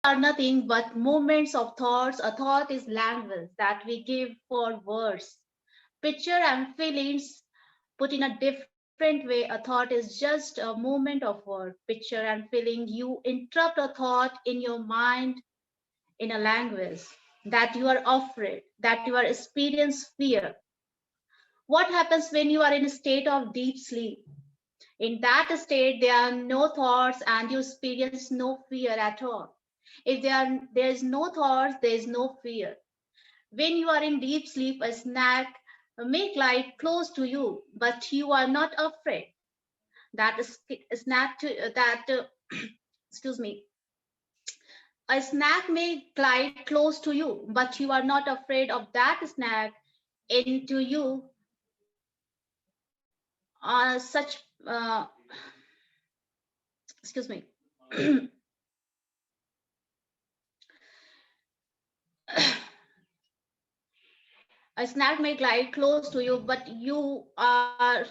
are nothing but movements of thoughts. A thought is language that we give for words. Picture and feelings put in a different way. A thought is just a movement of word. Picture and feeling. You interrupt a thought in your mind in a language that you are afraid, that you are experience fear. What happens when you are in a state of deep sleep? In that state, there are no thoughts and you experience no fear at all. If there is no thoughts, there is no fear. When you are in deep sleep, a snack may glide close to you, but you are not afraid. That is snack to that excuse me. A snack may glide close to you, but you are not afraid of that snack into you. Such excuse me. A snack may glide close to you, but you are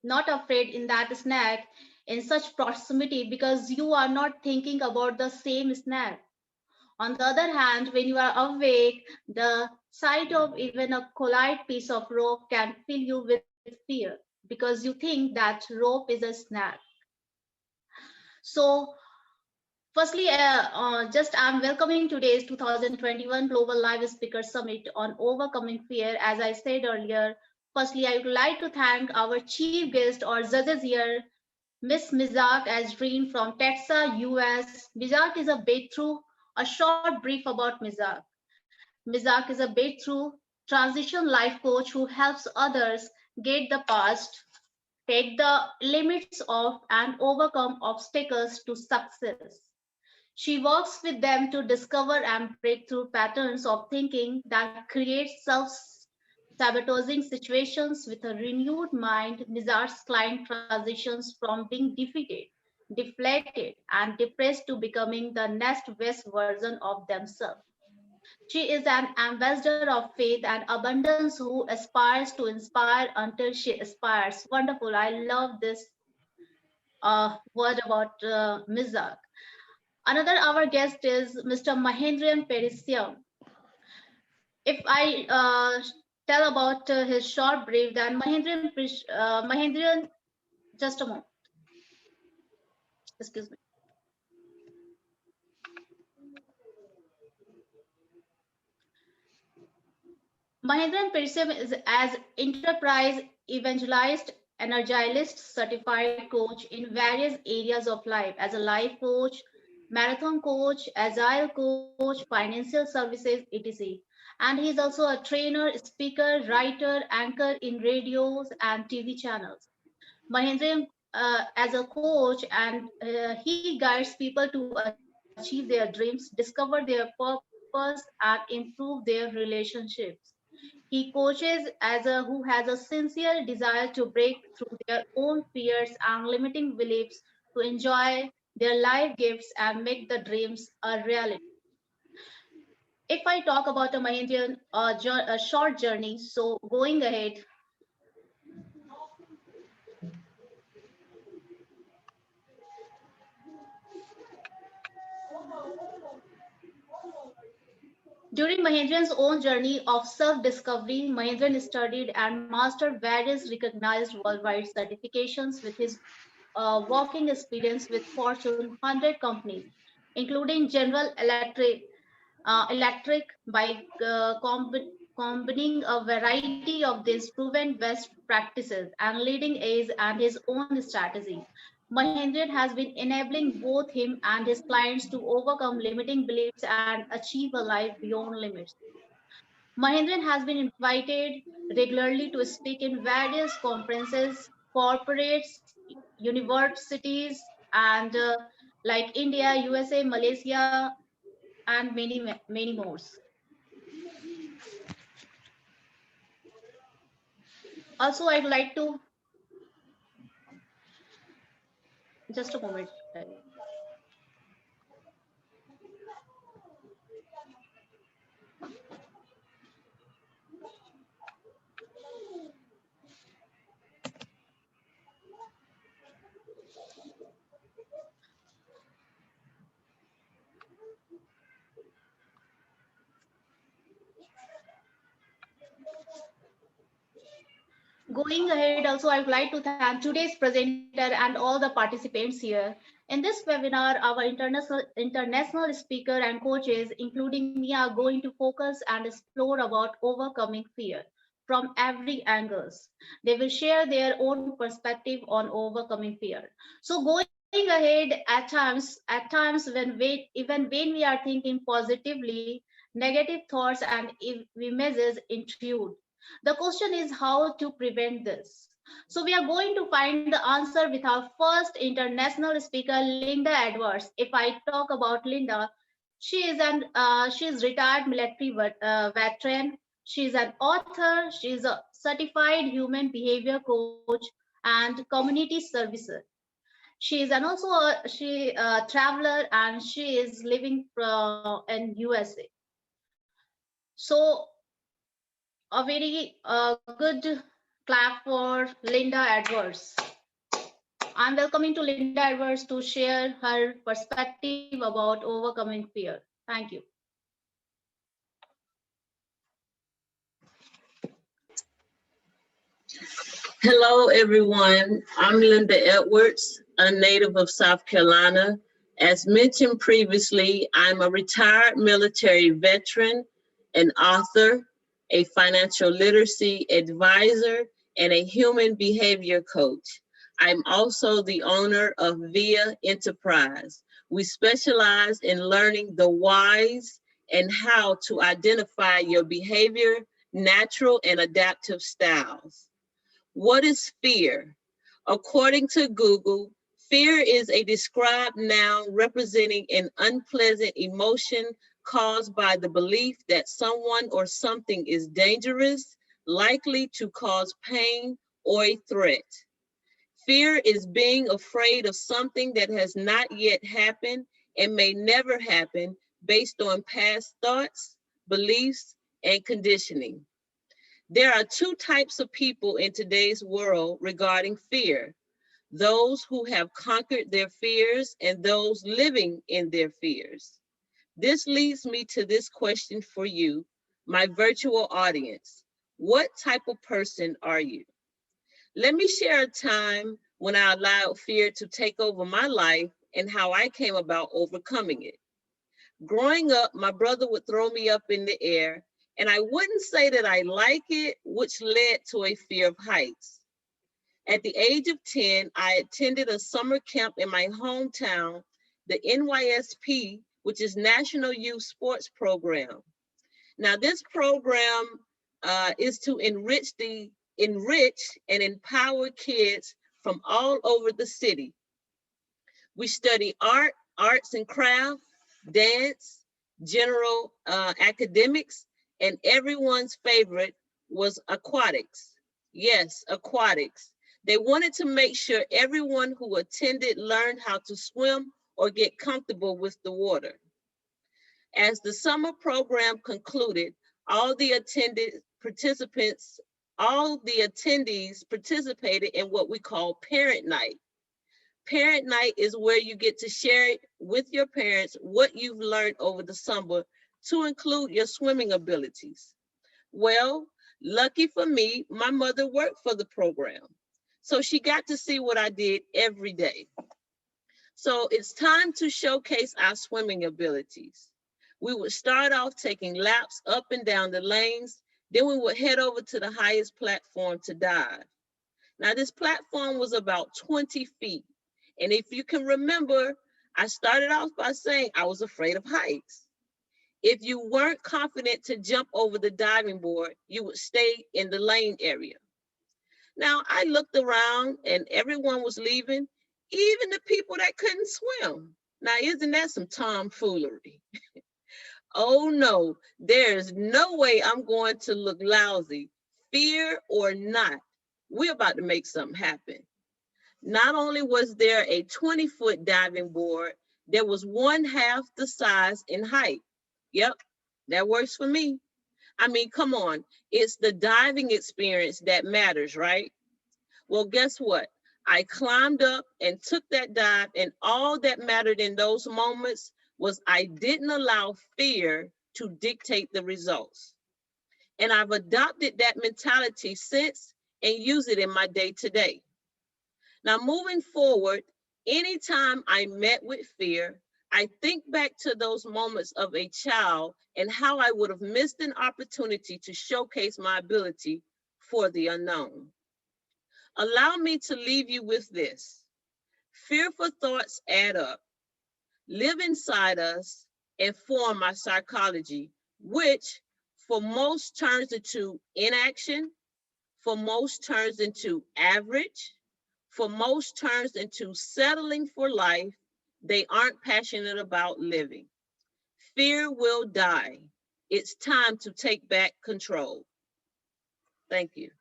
not afraid in that snack in such proximity because you are not thinking about the same snack. On the other hand, when you are awake, the sight of even a collide piece of rope can fill you with fear because you think that rope is a snack. So, firstly, just I'm welcoming today's 2021 Global Live Speaker Summit on Overcoming Fear. As I said earlier, firstly, I would like to thank our chief guest or judges here, Miss Mizak Azreen from Texas, US. Mizak is a breakthrough, a short brief about Mizak. Mizak is a breakthrough transition life coach who helps others get the past, take the limits of, and overcome obstacles to success. She works with them to discover and break through patterns of thinking that create self-sabotaging situations with a renewed mind. Nizar's client transitions from being defeated, deflated, and depressed to becoming the next best version of themselves. She is an ambassador of faith and abundance who aspires to inspire until she aspires. Wonderful. I love this word about Mizak. Another our guest is Mr. Mahendran Perisiam. If I tell about his short brief, then Mahendran, just a moment, excuse me. Mahendran Perisiam is as enterprise evangelist, energized, certified coach in various areas of life as a life coach, marathon coach, agile coach, financial services, etc. And he is also a trainer, speaker, writer, anchor in radios and TV channels. Mahendra, as a coach, and he guides people to achieve their dreams, discover their purpose, and improve their relationships. He coaches who has a sincere desire to break through their own fears and limiting beliefs to enjoy their life gifts and make the dreams a reality. If I talk about a Mahendrian a short journey, so going ahead, during Mahendran's own journey of self-discovery, Mahendran studied and mastered various recognized worldwide certifications with his working experience with Fortune 100 companies, including General Electric, by combining a variety of these proven best practices and leading edge and his own strategy. Mahendran has been enabling both him and his clients to overcome limiting beliefs and achieve a life beyond limits. Mahendran has been invited regularly to speak in various conferences, corporates, universities, and like India, USA, Malaysia, and many more. Also, I'd like to just a moment. Going ahead, also, I would like to thank today's presenter and all the participants here. In this webinar, our international speaker and coaches, including me, are going to focus and explore about overcoming fear from every angles. They will share their own perspective on overcoming fear. So going ahead, at times even when we are thinking positively, negative thoughts and images intrude. The question is how to prevent this. So we are going to find the answer with our first international speaker, Linda Edwards. If I talk about Linda, she is retired military veteran. She is an author. She is a certified human behavior coach and community servicer. She is an also a traveler, and she is living in USA. So a very good clap for Linda Edwards. I'm welcoming to Linda Edwards to share her perspective about overcoming fear. Thank you. Hello, everyone. I'm Linda Edwards, a native of South Carolina. As mentioned previously, I'm a retired military veteran, an author, a financial literacy advisor, and a human behavior coach. I'm also the owner of VIA Enterprise. We specialize in learning the whys and how to identify your behavior, natural and adaptive styles. What is fear? According to Google, fear is a described noun representing an unpleasant emotion caused by the belief that someone or something is dangerous, likely to cause pain, or a threat. Fear is being afraid of something that has not yet happened and may never happen based on past thoughts, beliefs, and conditioning. There are two types of people in today's world regarding fear: those who have conquered their fears and those living in their fears. This leads me to this question for you, my virtual audience. What type of person are you? Let me share a time when I allowed fear to take over my life and how I came about overcoming it. Growing up, my brother would throw me up in the air, and I wouldn't say that I like it, which led to a fear of heights. At the age of 10, I attended a summer camp in my hometown, the NYSP, which is National Youth Sports Program. Now, this program is to enrich and empower kids from all over the city. We study art, arts and craft, dance, general academics, and everyone's favorite was aquatics. Yes, aquatics. They wanted to make sure everyone who attended learned how to swim or get comfortable with the water. As the summer program concluded, all the attendees participated in what we call parent night. Parent night is where you get to share with your parents what you've learned over the summer, to include your swimming abilities. Well, lucky for me, my mother worked for the program, so she got to see what I did every day. So it's time to showcase our swimming abilities. We would start off taking laps up and down the lanes, then we would head over to the highest platform to dive. Now, this platform was about 20 feet. And if you can remember, I started off by saying I was afraid of heights. If you weren't confident to jump over the diving board, you would stay in the lane area. Now, I looked around and everyone was leaving, even the people that couldn't swim. Now, isn't that some tomfoolery? Oh no, there's no way I'm going to look lousy, fear or not. We're about to make something happen. Not only was there a 20-foot diving board, there was one half the size in height. Yep, that works for me. I mean, come on, it's the diving experience that matters, right? Well, guess what? I climbed up and took that dive, and all that mattered in those moments was I didn't allow fear to dictate the results. And I've adopted that mentality since, and use it in my day-to-day. Now, moving forward, anytime I met with fear, I think back to those moments of a child and how I would have missed an opportunity to showcase my ability for the unknown. Allow me to leave you with this. Fearful thoughts add up, live inside us, and form our psychology, which for most turns into inaction, for most turns into average, for most turns into settling for life they aren't passionate about living. Fear will die. It's time to take back control. Thank you.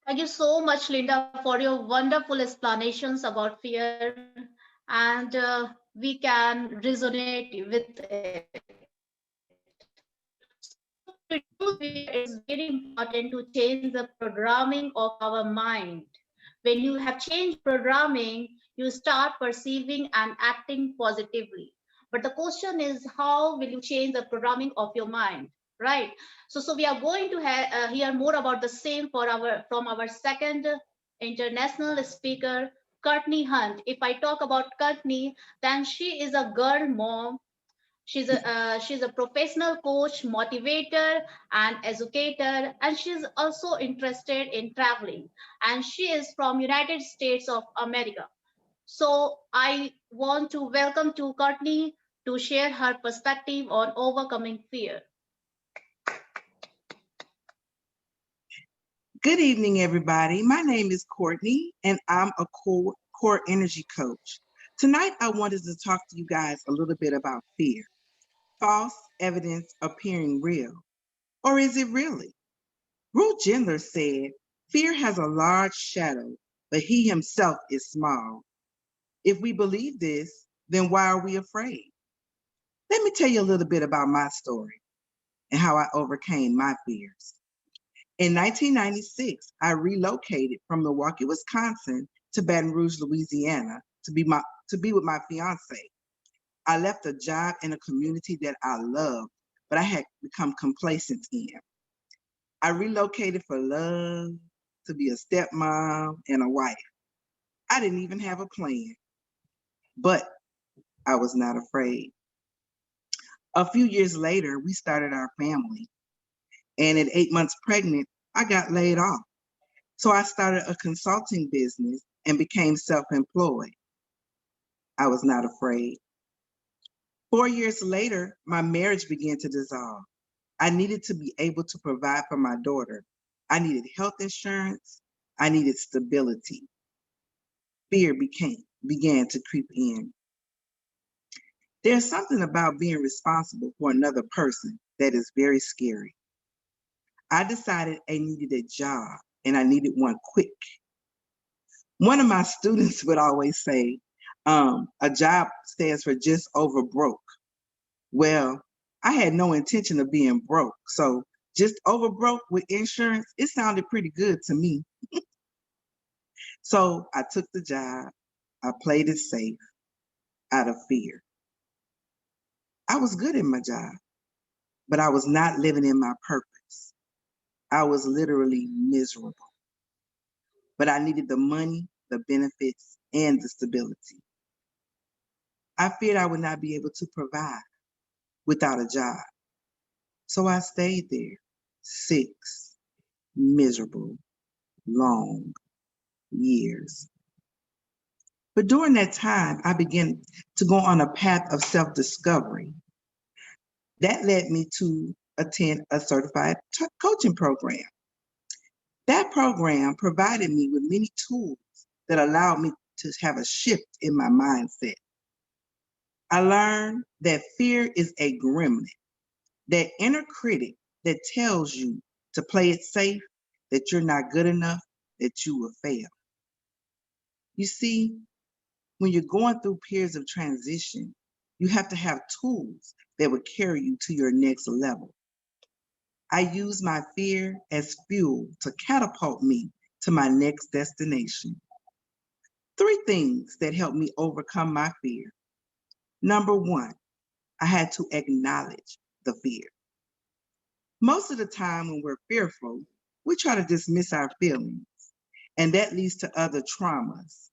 Thank you so much, Linda, for your wonderful explanations about fear, and we can resonate with it. So, to reduce fear, it's very important to change the programming of our mind. When you have changed programming, you start perceiving and acting positively. But the question is, how will you change the programming of your mind? Right. So we are going to hear more about the same from our second international speaker, Courtney Hunt. If I talk about Courtney, then she is a girl mom. She's a professional coach, motivator, and educator, and she's also interested in traveling. And she is from United States of America. So I want to welcome to Courtney to share her perspective on overcoming fear. Good evening, everybody. My name is Courtney, and I'm a core energy coach. Tonight, I wanted to talk to you guys a little bit about fear. False evidence appearing real. Or is it really? Ruth Gendler said, fear has a large shadow, but he himself is small. If we believe this, then why are we afraid? Let me tell you a little bit about my story and how I overcame my fears. In 1996, I relocated from Milwaukee, Wisconsin to Baton Rouge, Louisiana to be with my fiance. I left a job in a community that I loved, but I had become complacent in. I relocated for love, to be a stepmom and a wife. I didn't even have a plan, but I was not afraid. A few years later, we started our family, and at 8 months pregnant, I got laid off. So I started a consulting business and became self-employed. I was not afraid. 4 years later, my marriage began to dissolve. I needed to be able to provide for my daughter. I needed health insurance. I needed stability. Fear began to creep in. There's something about being responsible for another person that is very scary. I decided I needed a job and I needed one quick. One of my students would always say, a job stands for just over broke. Well, I had no intention of being broke. So just over broke with insurance, it sounded pretty good to me. So I took the job. I played it safe out of fear. I was good in my job, but I was not living in my purpose. I was literally miserable, but I needed the money, the benefits, and the stability. I feared I would not be able to provide without a job. So I stayed there 6 miserable, long years. But during that time, I began to go on a path of self-discovery. That led me to attend a certified coaching program. That program provided me with many tools that allowed me to have a shift in my mindset. I learned that fear is a gremlin, that inner critic that tells you to play it safe, that you're not good enough, that you will fail. You see, when you're going through periods of transition, you have to have tools that will carry you to your next level. I use my fear as fuel to catapult me to my next destination. 3 things that helped me overcome my fear. Number 1, I had to acknowledge the fear. Most of the time when we're fearful, we try to dismiss our feelings, and that leads to other traumas.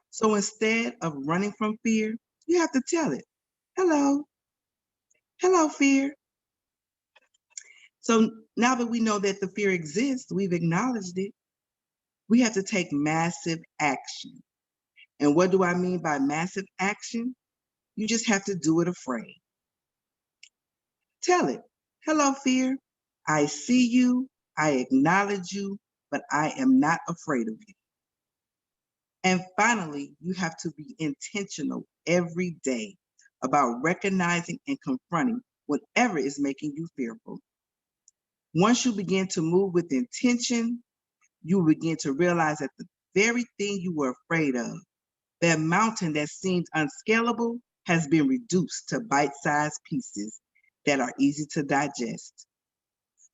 So instead of running from fear, you have to tell it, hello, hello, fear. So now that we know that the fear exists, we've acknowledged it, we have to take massive action. And what do I mean by massive action? You just have to do it afraid. Tell it, hello, fear. I see you, I acknowledge you, but I am not afraid of you. And finally, you have to be intentional every day about recognizing and confronting whatever is making you fearful. Once you begin to move with intention, you will begin to realize that the very thing you were afraid of, that mountain that seemed unscalable, has been reduced to bite-sized pieces that are easy to digest.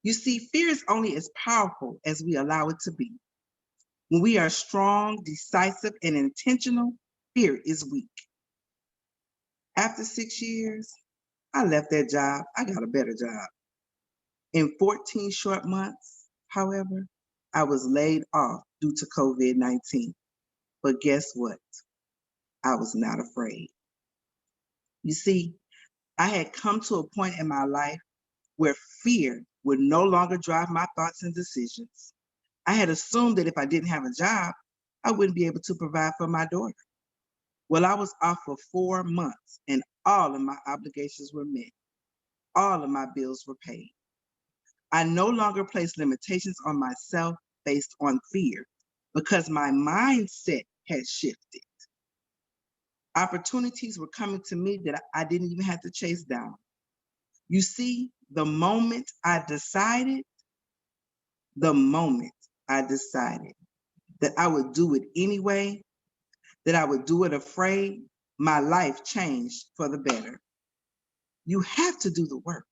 You see, fear is only as powerful as we allow it to be. When we are strong, decisive, and intentional, fear is weak. After 6 years, I left that job. I got a better job. In 14 short months, however, I was laid off due to COVID-19. But guess what? I was not afraid. You see, I had come to a point in my life where fear would no longer drive my thoughts and decisions. I had assumed that if I didn't have a job, I wouldn't be able to provide for my daughter. Well, I was off for 4 months and all of my obligations were met. All of my bills were paid. I no longer placed limitations on myself based on fear because my mindset had shifted. Opportunities were coming to me that I didn't even have to chase down. You see, the moment I decided that I would do it anyway, that I would do it afraid, my life changed for the better. You have to do the work.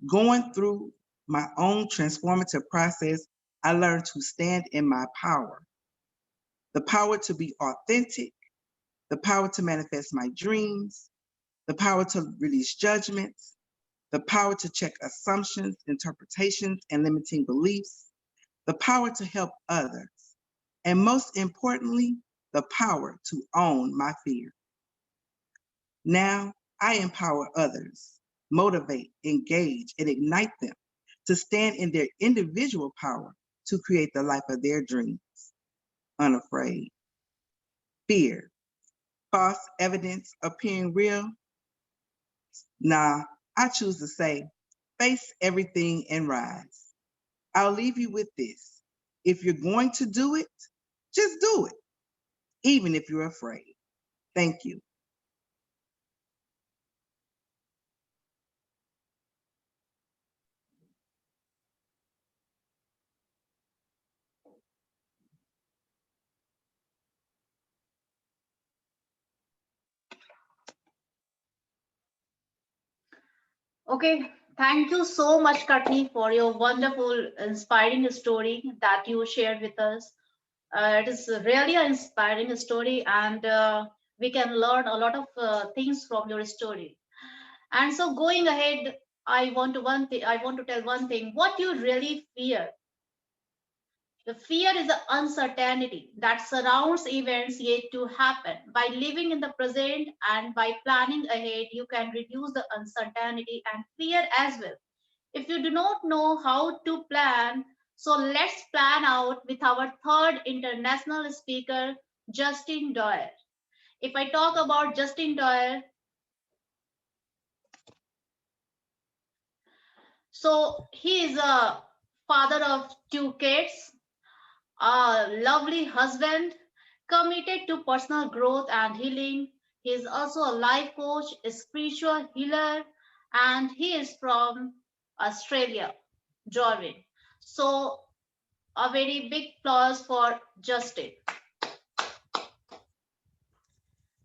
Going through my own transformative process, I learned to stand in my power. The power to be authentic, the power to manifest my dreams, the power to release judgments, the power to check assumptions, interpretations, and limiting beliefs, the power to help others, and most importantly, the power to own my fear. Now, I empower others, motivate, engage, and ignite them to stand in their individual power to create the life of their dreams, unafraid. Fear, false evidence appearing real? Nah, I choose to say, face everything and rise. I'll leave you with this. If you're going to do it, just do it, even if you're afraid. Thank you. Okay, thank you so much, Courtney, for your wonderful, inspiring story that you shared with us. It is really an inspiring story, and we can learn a lot of things from your story. And so, going ahead, I want to tell one thing. What you really fear? The fear is the uncertainty that surrounds events yet to happen. By living in the present and by planning ahead, you can reduce the uncertainty and fear as well. If you do not know how to plan, so let's plan out with our third international speaker, Justin Doyer. If I talk about Justin Doyer, so he is a father of 2 kids, a lovely husband, committed to personal growth and healing. He is also a life coach, a spiritual healer, and he is from Australia, Jordan. So, a very big applause for Justin.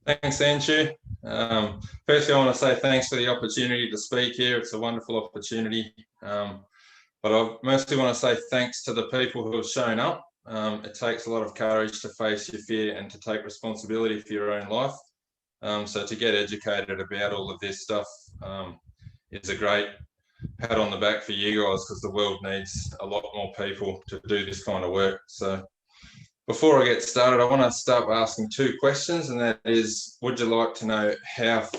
Thanks, Andrew. Firstly, I want to say thanks for the opportunity to speak here. It's a wonderful opportunity But I mostly want to say thanks to the people who have shown up. It takes a lot of courage to face your fear and to take responsibility for your own life. So to get educated about all of this stuff is a great pat on the back for you guys, because the world needs a lot more people to do this kind of work. So before I get started, I want to start by asking two questions, and that is, would you like to know how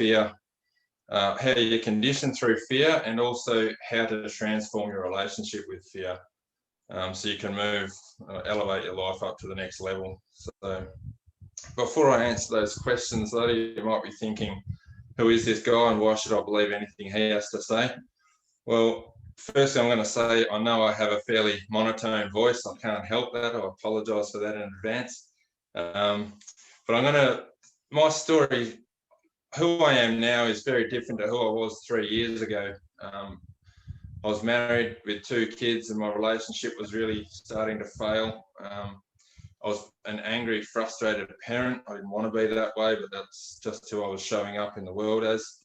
you're conditioned through fear, and also how to transform your relationship with fear, so you can elevate your life up to the next level? So before I answer those questions, though, you might be thinking, who is this guy and why should I believe anything he has to say? Well, firstly, I'm going to say I know I have a fairly monotone voice. I can't help that. I apologise for that in advance. But my story, who I am now, is very different to who I was 3 years ago. I was married with 2 kids, and my relationship was really starting to fail. I was an angry, frustrated parent. I didn't want to be that way, but that's just who I was showing up in the world as.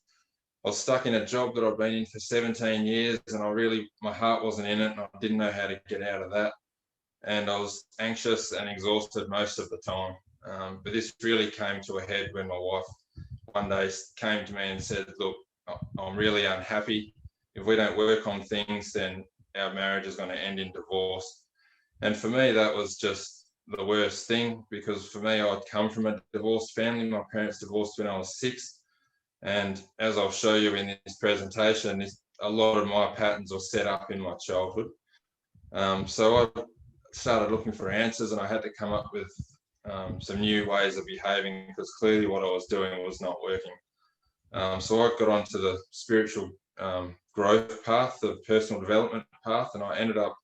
I was stuck in a job that I'd been in for 17 years, and my heart wasn't in it, and I didn't know how to get out of that. And I was anxious and exhausted most of the time. But this really came to a head when my wife one day came to me and said, look, I'm really unhappy. If we don't work on things, then our marriage is going to end in divorce. And for me, that was just the worst thing, because for me, I'd come from a divorced family. My parents divorced when I was 6. And as I'll show you in this presentation, a lot of my patterns were set up in my childhood. So I started looking for answers, and I had to come up with some new ways of behaving, because clearly what I was doing was not working. So I got onto the spiritual growth path, the personal development path, and I ended up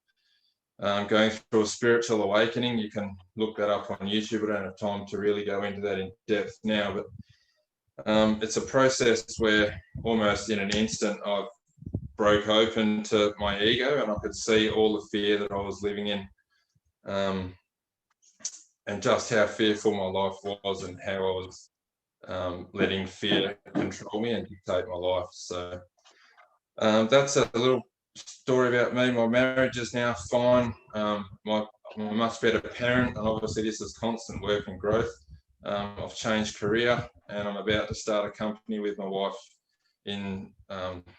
going through a spiritual awakening. You can look that up on YouTube. I don't have time to really go into that in depth now, but it's a process where almost in an instant I broke open to my ego, and I could see all the fear that I was living in, and just how fearful my life was, and how I was letting fear control me and dictate my life. So that's a little story about me. My marriage is now fine. I'm a much better parent, and obviously this is constant work and growth. I've changed career, and I'm about to start a company with my wife in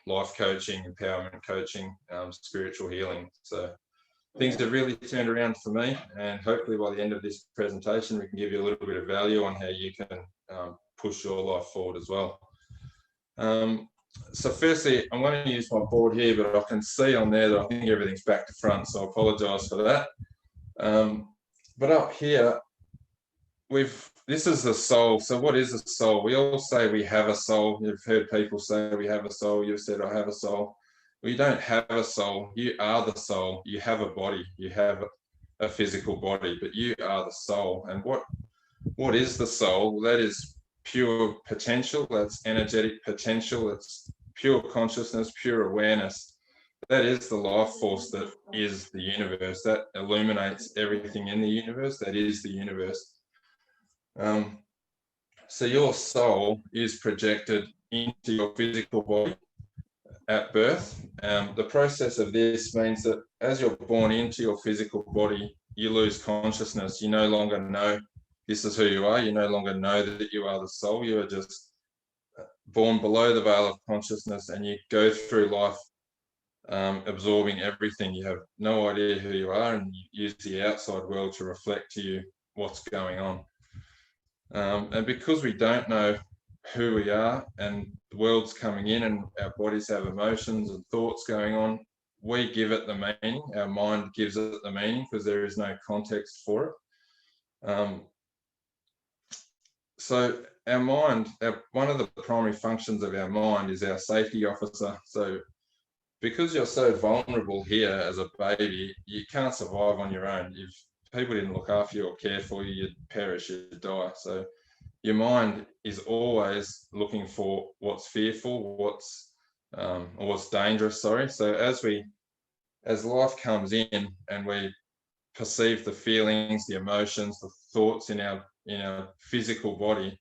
life coaching, empowerment coaching, spiritual healing. So things have really turned around for me, and hopefully by the end of this presentation, we can give you a little bit of value on how you can push your life forward as well. So firstly, I'm going to use my board here, but I can see on there that I think everything's back to front, so I apologise for that. But up here, this is the soul. So what is a soul? We all say we have a soul. You've heard people say we have a soul. You've said I have a soul. Well, you don't have a soul. You are the soul. You have a body. You have a physical body, but you are the soul. And what is the soul? That is pure potential. That's energetic potential. It's pure consciousness, pure awareness. That is the life force that is the universe. That illuminates everything in the universe. That is the universe. So your soul is projected into your physical body at birth. The process of this means that as you're born into your physical body, you lose consciousness. You no longer know this is who you are. You no longer know that you are the soul. You are just born below the veil of consciousness, and you go through life absorbing everything. You have no idea who you are, and you use the outside world to reflect to you what's going on. And because we don't know who we are, and the world's coming in, and our bodies have emotions and thoughts going on, we give it the meaning. Our mind gives it the meaning because there is no context for it. So our mind, one of the primary functions of our mind is our safety officer. So because you're so vulnerable here as a baby, you can't survive on your own. If people didn't look after you or care for you, you'd perish, you'd die. So your mind is always looking for what's fearful, or what's dangerous, sorry. So as life comes in and we perceive the feelings, the emotions, the thoughts in our physical body,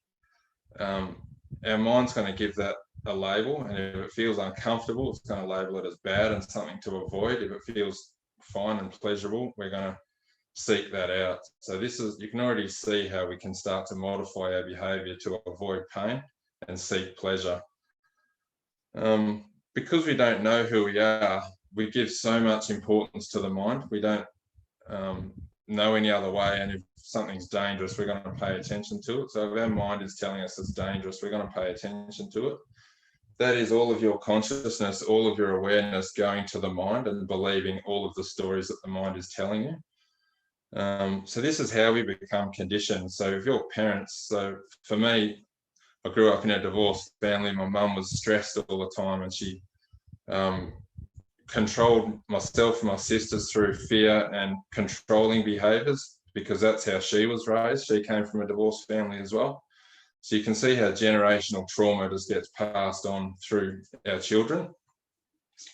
our mind's going to give that a label, and if it feels uncomfortable, it's going to label it as bad and something to avoid. If it feels fine and pleasurable, we're going to seek that out. So you can already see how we can start to modify our behavior to avoid pain and seek pleasure. Because we don't know who we are, we give so much importance to the mind. We don't know any other way, and if something's dangerous, we're going to pay attention to it. So if our mind is telling us it's dangerous, we're going to pay attention to it. That is all of your consciousness, all of your awareness going to the mind and believing all of the stories that the mind is telling you. So this is how we become conditioned. So if your parents, so for me, I grew up in a divorced family. My mum was stressed all the time, and she controlled myself and my sisters through fear and controlling behaviours, because that's how she was raised. She came from a divorced family as well. So you can see how generational trauma just gets passed on through our children.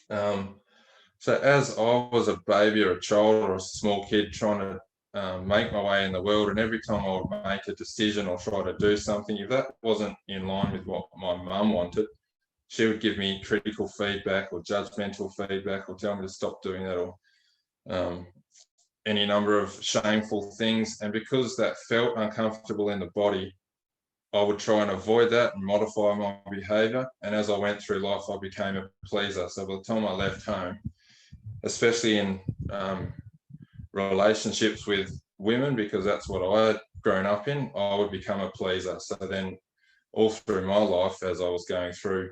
So as I was a baby or a child or a small kid trying to make my way in the world, and every time I would make a decision or try to do something, if that wasn't in line with what my mum wanted, she would give me critical feedback or judgmental feedback, or tell me to stop doing that, or any number of shameful things. And because that felt uncomfortable in the body, I would try and avoid that and modify my behaviour. And as I went through life, I became a pleaser. So by the time I left home, especially in relationships with women, because that's what I had grown up in, I would become a pleaser. So then all through my life, as I was going through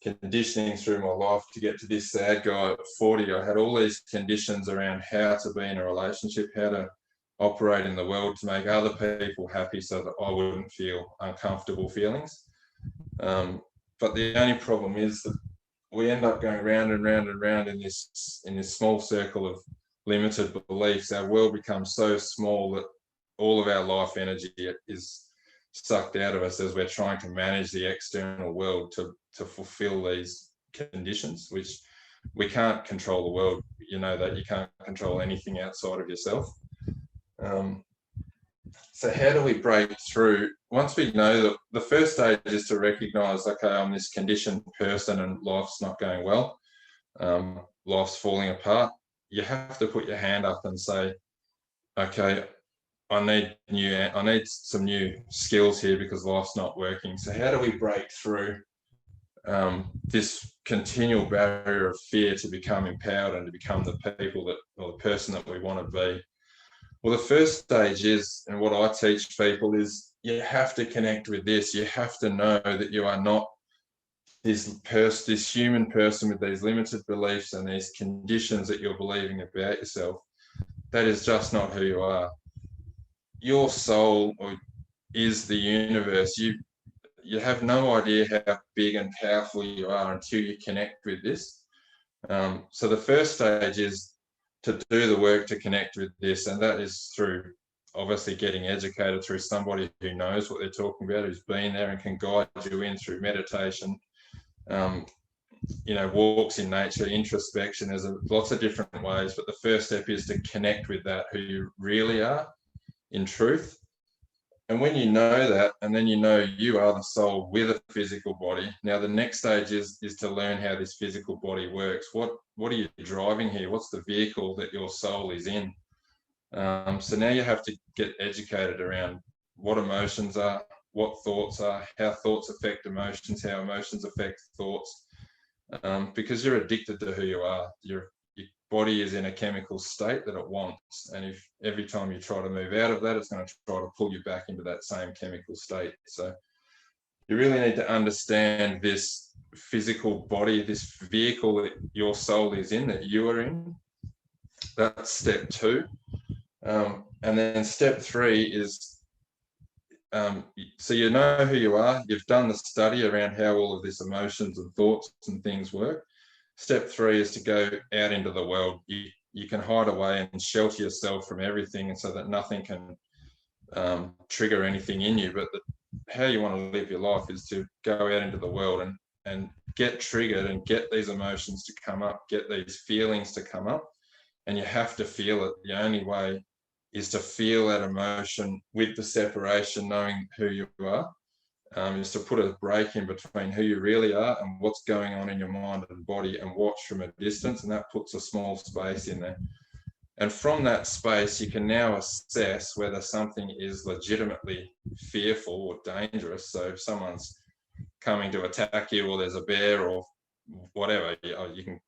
conditioning through my life to get to this sad guy at 40, I had all these conditions around how to be in a relationship, how to operate in the world to make other people happy so that I wouldn't feel uncomfortable feelings. But the only problem is that we end up going round and round and round in this small circle of limited beliefs. Our world becomes so small that all of our life energy is sucked out of us as we're trying to manage the external world to fulfill these conditions, which we can't control the world. You know that you can't control anything outside of yourself. So how do we break through? Once we know that, the first stage is to recognize, okay, I'm this conditioned person and life's not going well, life's falling apart. You have to put your hand up and say, okay, I need some new skills here because life's not working. So how do we break through this continual barrier of fear to become empowered and to become the people that, or the person that we want to be? Well, the first stage is, and what I teach people is, you have to connect with this. You have to know that you are not this human person with these limited beliefs and these conditions that you're believing about yourself. That is just not who you are. Your soul is the universe. You have no idea how big and powerful you are until you connect with this. So the first stage is to do the work to connect with this, and that is through obviously getting educated through somebody who knows what they're talking about, who's been there and can guide you in through meditation, walks in nature, introspection. There's lots of different ways, but the first step is to connect with that, who you really are in truth. And when you know that, and then you know you are the soul with a physical body, now the next stage is to learn how this physical body works. What are you driving here? What's the vehicle that your soul is in? So now you have to get educated around what emotions are, what thoughts are, how thoughts affect emotions, how emotions affect thoughts, because you're addicted to who you are. Your body is in a chemical state that it wants, and if every time you try to move out of that, it's going to try to pull you back into that same chemical state. So you really need to understand this physical body, this vehicle that your soul is in, that you are in. That's step 2. And then step 3 is, so you know who you are, you've done the study around how all of this emotions and thoughts and things work. Step 3 is to go out into the world. You can hide away and shelter yourself from everything, and so that nothing can trigger anything in you. But how you want to live your life is to go out into the world and get triggered and get these emotions to come up, get these feelings to come up, and you have to feel it. The only way is to feel that emotion with the separation, knowing who you are. is to put a break in between who you really are and what's going on in your mind and body, and watch from a distance, and that puts a small space in there. And from that space, you can now assess whether something is legitimately fearful or dangerous. So if someone's coming to attack you, or there's a bear or whatever, you can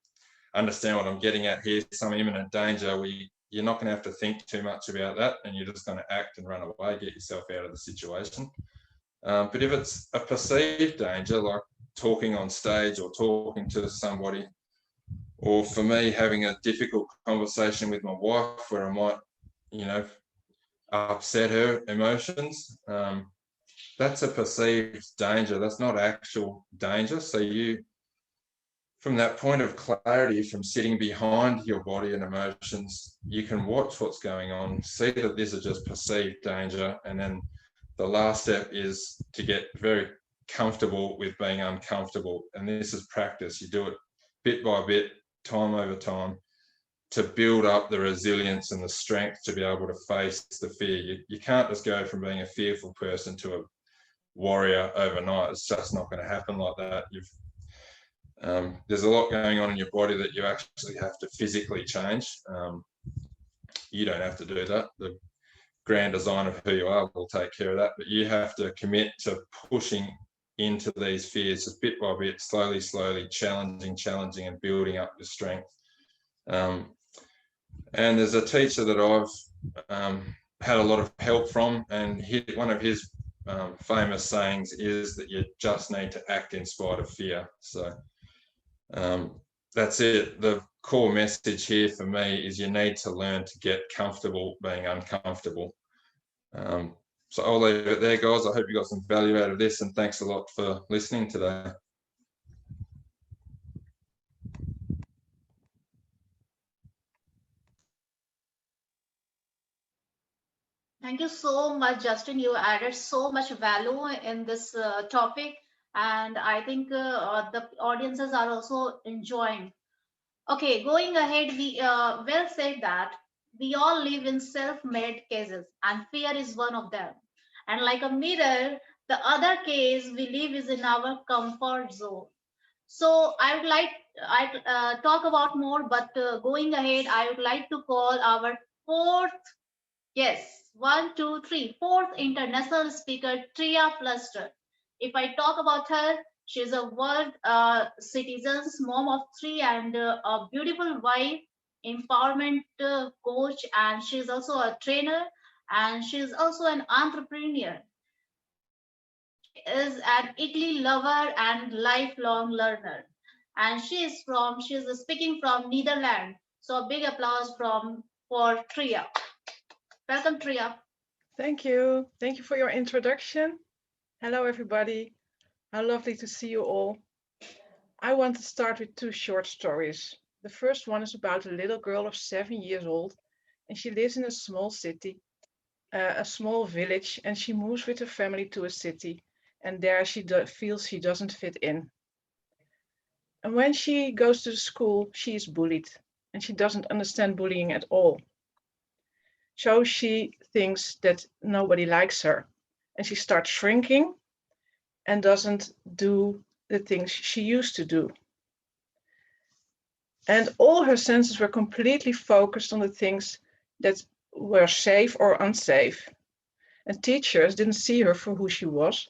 understand what I'm getting at here, some imminent danger, you're not going to have to think too much about that, and you're just going to act and run away, get yourself out of the situation. But if it's a perceived danger, like talking on stage or talking to somebody, or for me, having a difficult conversation with my wife where I might, upset her emotions, that's a perceived danger. That's not actual danger. So from that point of clarity, from sitting behind your body and emotions, you can watch what's going on, see that this is just perceived danger. And then the last step is to get very comfortable with being uncomfortable. And this is practice. You do it bit by bit, time over time, to build up the resilience and the strength to be able to face the fear. You can't just go from being a fearful person to a warrior overnight. It's just not going to happen like that. There's a lot going on in your body that you actually have to physically change. You don't have to do that. The grand design of who you are will take care of that, but you have to commit to pushing into these fears just bit by bit, slowly, challenging and building up your strength. And there's a teacher that I've had a lot of help from, and one of his famous sayings is that you just need to act in spite of fear. So that's it. The core message here for me is you need to learn to get comfortable being uncomfortable. So I'll leave it there, guys. I hope you got some value out of this, and thanks a lot for listening today. Thank you so much, Justin. You added so much value in this topic, and I think the audiences are also enjoying. Okay, going ahead, we well said that we all live in self-made cases, and fear is one of them. And like a mirror, the other case we live is in our comfort zone. So I talk about more, but going ahead, I would like to call our fourth, yes, one, two, three, fourth international speaker, Trea Fluster. If I talk about her, she's a world citizens, mom of three, and a beautiful wife, empowerment coach, and she's also a trainer, and she's also an entrepreneur. She is an Italy lover and lifelong learner, and she's speaking from Netherlands. So a big applause for Trea. Welcome, Trea. Thank you. Thank you for your introduction. Hello, everybody. How lovely to see you all. I want to start with two short stories. The first one is about a little girl of 7 years old, and she lives in a small city, a small village, and she moves with her family to a city, and there she feels she doesn't fit in. And when she goes to school, she is bullied, and she doesn't understand bullying at all. So she thinks that nobody likes her, and she starts shrinking and doesn't do the things she used to do. And all her senses were completely focused on the things that were safe or unsafe. And teachers didn't see her for who she was.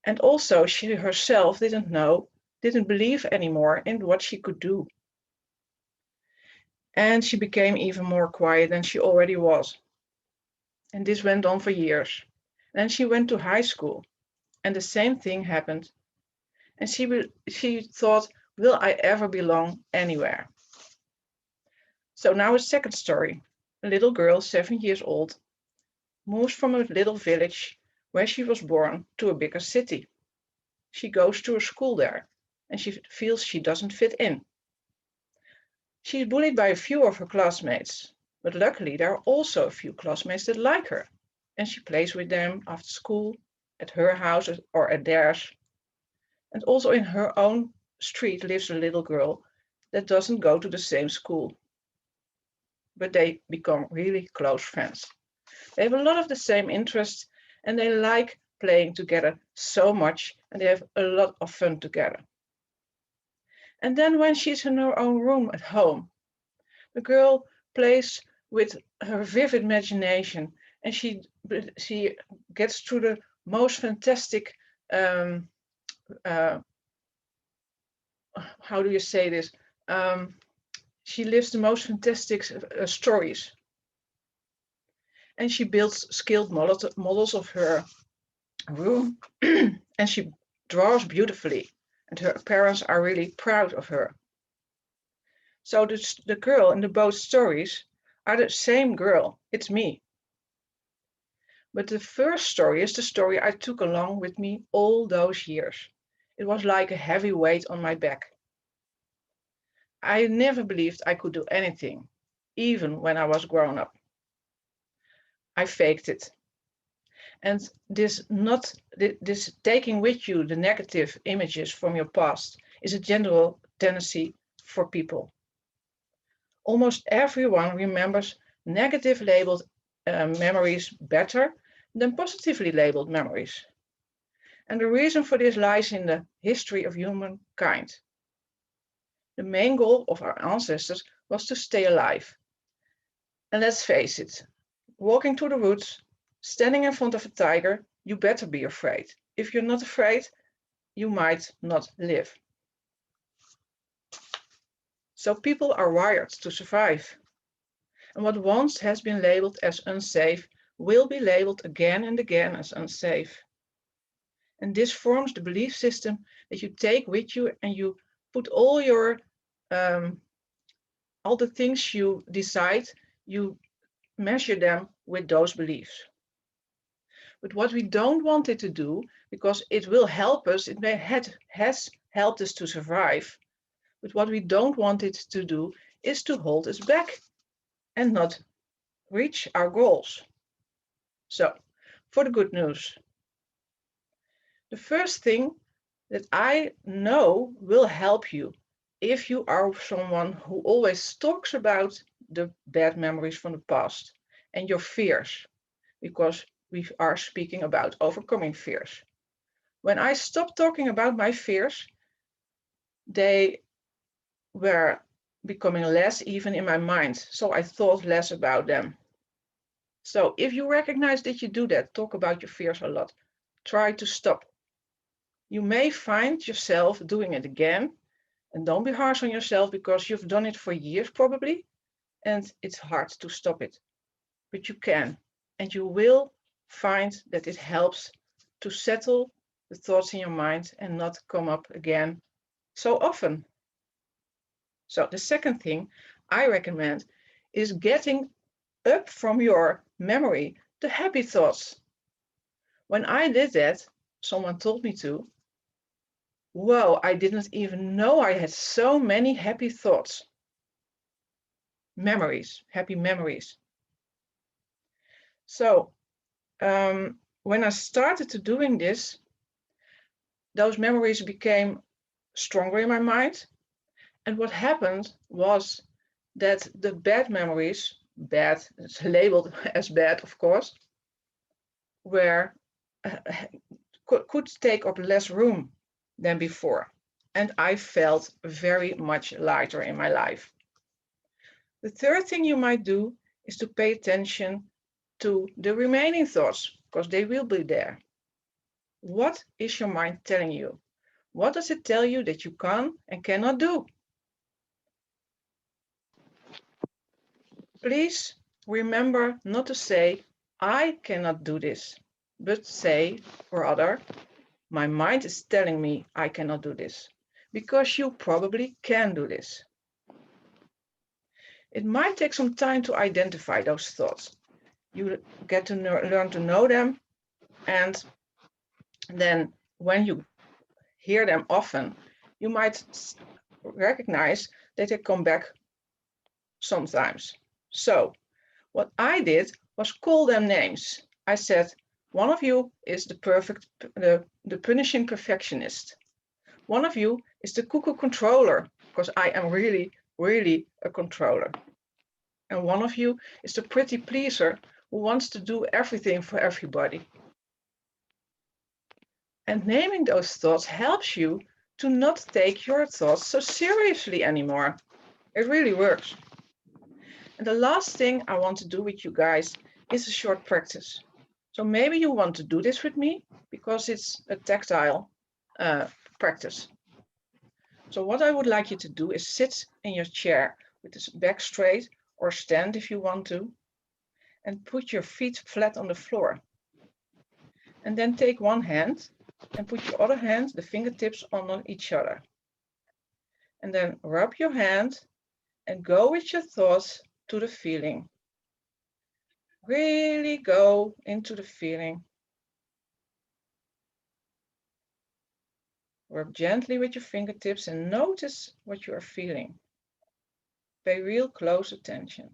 And also she herself didn't believe anymore in what she could do. And she became even more quiet than she already was. And this went on for years. Then she went to high school, and the same thing happened. And she thought, will I ever belong anywhere? So now a second story. A little girl, 7 years old, moves from a little village where she was born to a bigger city. She goes to a school there, and she feels she doesn't fit in. She is bullied by a few of her classmates, but luckily there are also a few classmates that like her, and she plays with them after school, at her house or at theirs. And also in her own street lives a little girl that doesn't go to the same school. But they become really close friends. They have a lot of the same interests, and they like playing together so much, and they have a lot of fun together. And then when she's in her own room at home, the girl plays with her vivid imagination, and she gets through the most fantastic, how do you say this? She lives the most fantastic stories. And she builds skilled models of her room, and she draws beautifully, and her parents are really proud of her. So the girl in the both stories are the same girl. It's me. But the first story is the story I took along with me all those years. It was like a heavy weight on my back. I never believed I could do anything, even when I was grown up. I faked it. And this taking with you the negative images from your past is a general tendency for people. Almost everyone remembers negative labeled memories better than positively labeled memories. And the reason for this lies in the history of humankind. The main goal of our ancestors was to stay alive. And let's face it, walking through the woods, standing in front of a tiger, you better be afraid. If you're not afraid, you might not live. So people are wired to survive. And what once has been labeled as unsafe will be labeled again and again as unsafe. And this forms the belief system that you take with you, and you put all the things you decide, you measure them with those beliefs. But what we don't want it to do, because it will help us, has helped us to survive, but what we don't want it to do is to hold us back and not reach our goals. So, for the good news, the first thing that I know will help you if you are someone who always talks about the bad memories from the past and your fears, because we are speaking about overcoming fears. When I stopped talking about my fears, they were becoming less even in my mind, so I thought less about them. So if you recognize that you do that, talk about your fears a lot, try to stop. You may find yourself doing it again, and don't be harsh on yourself because you've done it for years probably, and it's hard to stop it. But you can, and you will find that it helps to settle the thoughts in your mind and not come up again so often. So the second thing I recommend is getting up from your memory the happy thoughts. When I did that, someone told me to, whoa, I didn't even know I had so many happy thoughts. Memories, happy memories. So when I started to doing this, those memories became stronger in my mind. And what happened was that the bad memories, bad, it's labeled as bad, of course, were could take up less room than before. And I felt very much lighter in my life. The third thing you might do is to pay attention to the remaining thoughts, because they will be there. What is your mind telling you? What does it tell you that you can and cannot do? Please remember not to say, I cannot do this, but say, rather, my mind is telling me I cannot do this, because you probably can do this. It might take some time to identify those thoughts. You get to learn to know them, and then when you hear them often, you might recognize that they come back sometimes. So what I did was call them names. I said, one of you is the punishing perfectionist. One of you is the cuckoo controller, because I am really, really a controller. And one of you is the pretty pleaser who wants to do everything for everybody. And naming those thoughts helps you to not take your thoughts so seriously anymore. It really works. And the last thing I want to do with you guys is a short practice. So maybe you want to do this with me because it's a tactile practice. So what I would like you to do is sit in your chair with the back straight, or stand if you want to, and put your feet flat on the floor. And then take one hand and put your other hand, the fingertips, on each other. And then rub your hand and go with your thoughts to the feeling. Really go into the feeling. Rub gently with your fingertips and notice what you are feeling. Pay real close attention.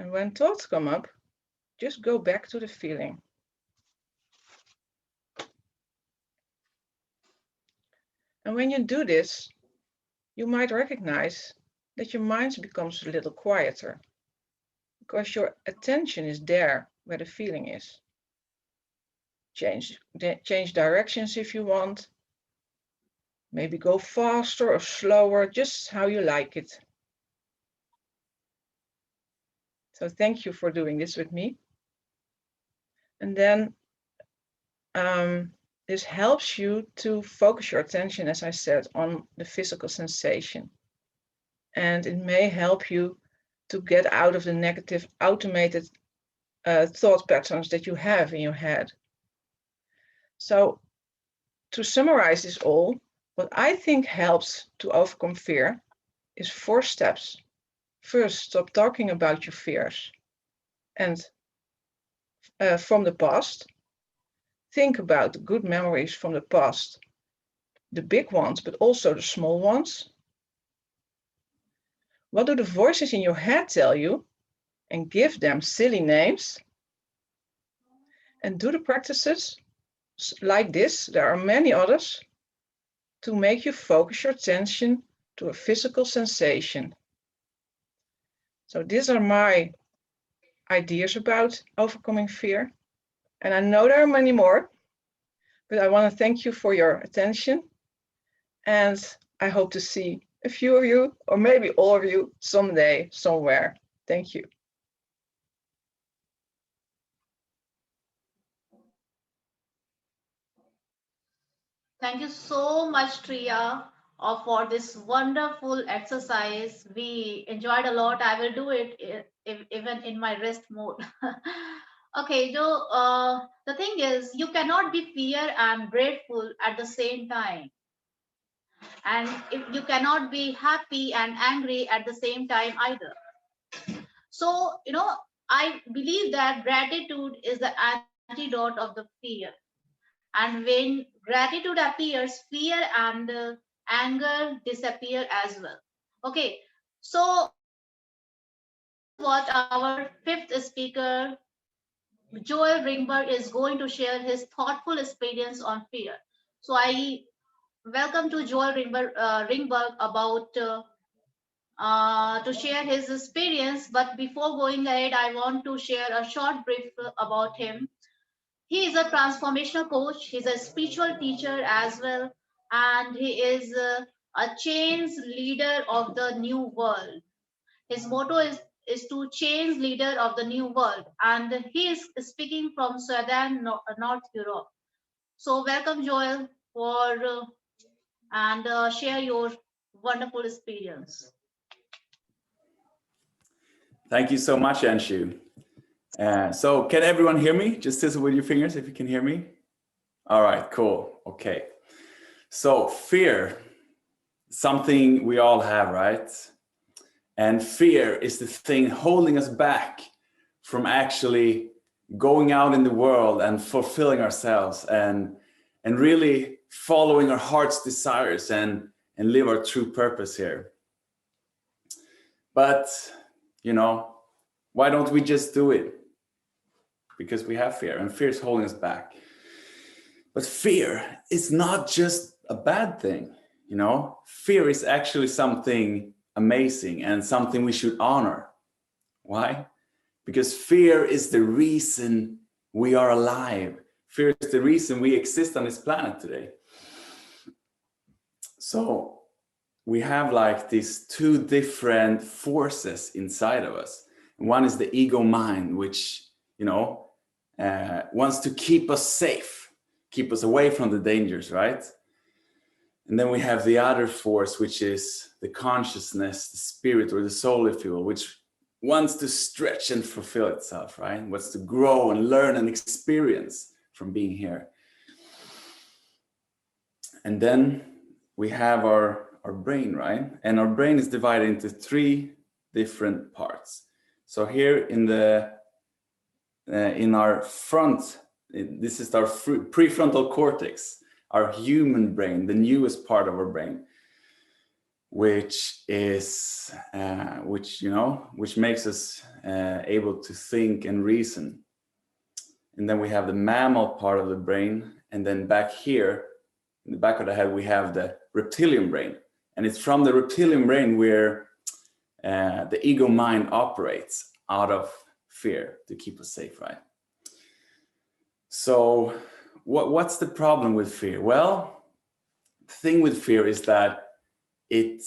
And when thoughts come up, just go back to the feeling. And when you do this, you might recognize that your mind becomes a little quieter because your attention is there where the feeling is. Change directions if you want. Maybe go faster or slower, just how you like it. So thank you for doing this with me. And then this helps you to focus your attention, as I said, on the physical sensation. And it may help you to get out of the negative automated thought patterns that you have in your head. So to summarize this all, what I think helps to overcome fear is 4 steps. First, stop talking about your fears and from the past. Think about the good memories from the past, the big ones, but also the small ones. What do the voices in your head tell you? And give them silly names. And do the practices like this, there are many others, to make you focus your attention to a physical sensation. So these are my ideas about overcoming fear. And I know there are many more, but I want to thank you for your attention. And I hope to see a few of you, or maybe all of you, someday, somewhere. Thank you. Thank you so much, Trea, for this wonderful exercise. We enjoyed a lot. I will do it even in my rest mode. Okay, Joe, the thing is, you cannot be fear and grateful at the same time. And if you cannot be happy and angry at the same time either. So, I believe that gratitude is the antidote of the fear. And when gratitude appears, fear and anger disappear as well. Okay, so this is what our fifth speaker, Joel Ringberg, is going to share his thoughtful experience on fear. So I welcome to Joel Ringberg about to share his experience. But before going ahead, I want to share a short brief about him. He is a transformational coach. He's a spiritual teacher as well, and he is a change leader of the new world. His motto is to change leader of the new world, and he is speaking from Sweden, North Europe. So welcome, Joel, for and share your wonderful experience. Thank you so much, Anshu. So can everyone hear me? Just sizzle with your fingers if you can hear me. All right, cool. Okay. So fear, something we all have, right? And fear is the thing holding us back from actually going out in the world and fulfilling ourselves and really following our heart's desires and live our true purpose here. But, why don't we just do it? Because we have fear, and fear is holding us back. But fear is not just a bad thing, Fear is actually something amazing and something we should honor. Why? Because fear is the reason We are alive. Fear is the reason we exist on this planet today. So we have like these two different forces inside of us. One is the ego mind, which, you know, wants to keep us safe, keep us away from the dangers, right? And then we have the other force, which is the consciousness, the spirit, or the soul, if you will, which wants to stretch and fulfill itself, right? Wants to grow and learn and experience from being here. And then we have our brain, right? And our brain is divided into three different parts. So here in our front, this is our prefrontal cortex, our human brain, the newest part of our brain, which is which makes us able to think and reason. And then we have the mammal part of the brain, and then back here in the back of the head we have the reptilian brain, and it's from the reptilian brain where the ego mind operates out of fear to keep us safe, right? So what's the problem with fear? Well, the thing with fear is that it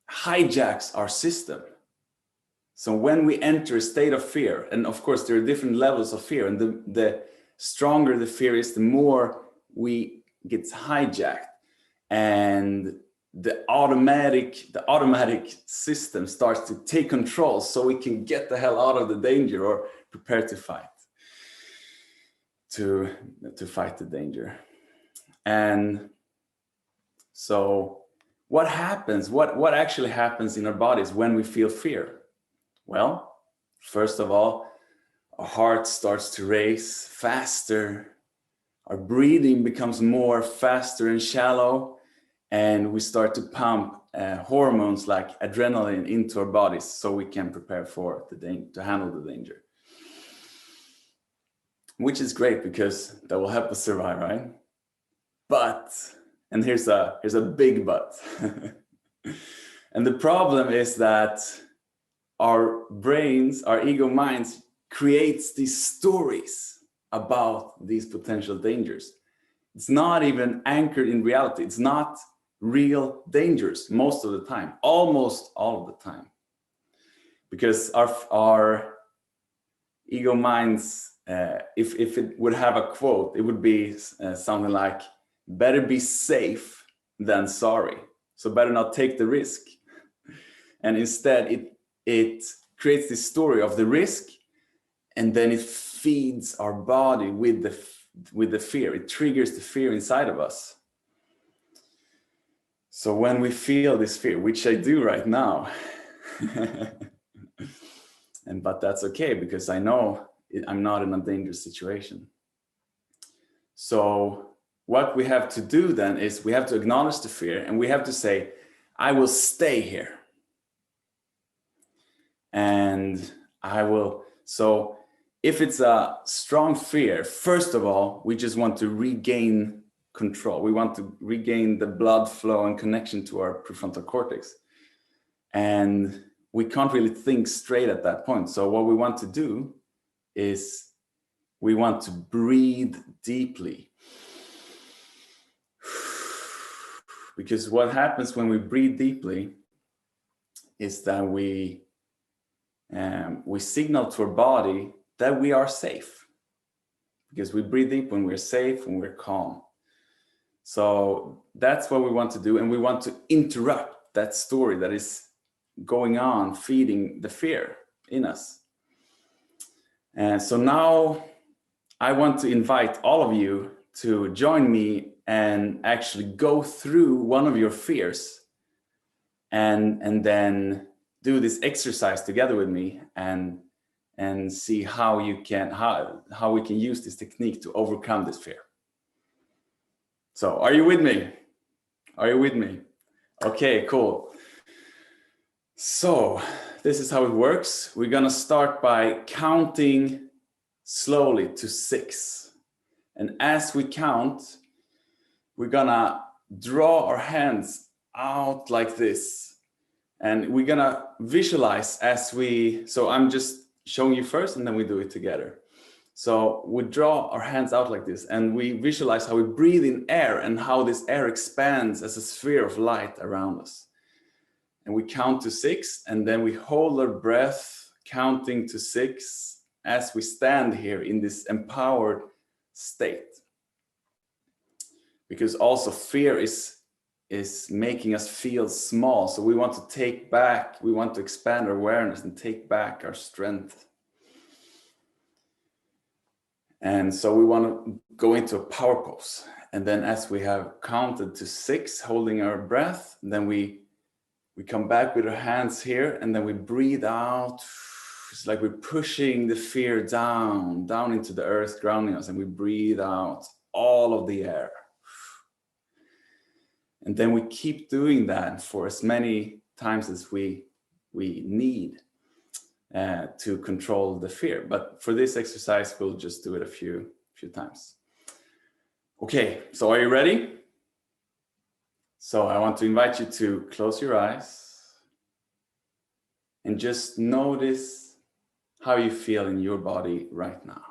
hijacks our system. So when we enter a state of fear, and of course there are different levels of fear, and the stronger the fear is, the more we get hijacked, and the automatic system starts to take control, so we can get the hell out of the danger or prepare to fight, to fight the danger. And so what happens, what actually happens in our bodies when we feel fear? Well, first of all, our heart starts to race faster, our breathing becomes more faster and shallow, and we start to pump hormones like adrenaline into our bodies so we can prepare for to handle the danger. Which is great because that will help us survive, right? But, and here's a big but. And the problem is that our brains, our ego minds, creates these stories about these potential dangers. It's not even anchored in reality. It's not real dangers most of the time, almost all of the time. Because our ego minds, if it would have a quote, it would be something like, better be safe than sorry. So better not take the risk. And instead it creates this story of the risk, and then it feeds our body with the fear. It triggers the fear inside of us. So when we feel this fear, which I do right now, but that's okay because I know I'm not in a dangerous situation. So what we have to do then is we have to acknowledge the fear, and we have to say, I will stay here. And I will, so if it's a strong fear, first of all, we just want to regain control. We want to regain the blood flow and connection to our prefrontal cortex. And we can't really think straight at that point. So what we want to do is we want to breathe deeply. Because what happens when we breathe deeply is that we signal to our body that we are safe, because we breathe deep when we're safe, when we're calm. So that's what we want to do, and we want to interrupt that story that is going on, feeding the fear in us. And so now I want to invite all of you to join me and actually go through one of your fears, and then do this exercise together with me and see how we can use this technique to overcome this fear. So are you with me? Are you with me? Okay, cool. So this is how it works. We're gonna start by counting slowly to 6. And as we count, we're gonna draw our hands out like this. And we're gonna visualize so I'm just showing you first, and then we do it together. So we draw our hands out like this and we visualize how we breathe in air and how this air expands as a sphere of light around us. And we count to 6 and then we hold our breath counting to 6 as we stand here in this empowered state. Because also fear is making us feel small. So we want to take back, we want to expand our awareness and take back our strength. And so we want to go into a power pose. And then as we have counted to 6, holding our breath, then we come back with our hands here and then we breathe out. It's like we're pushing the fear down into the earth, grounding us, and we breathe out all of the air. And then we keep doing that for as many times as we need to control the fear. But for this exercise, we'll just do it a few times. Okay, so are you ready? So I want to invite you to close your eyes and just notice how you feel in your body right now.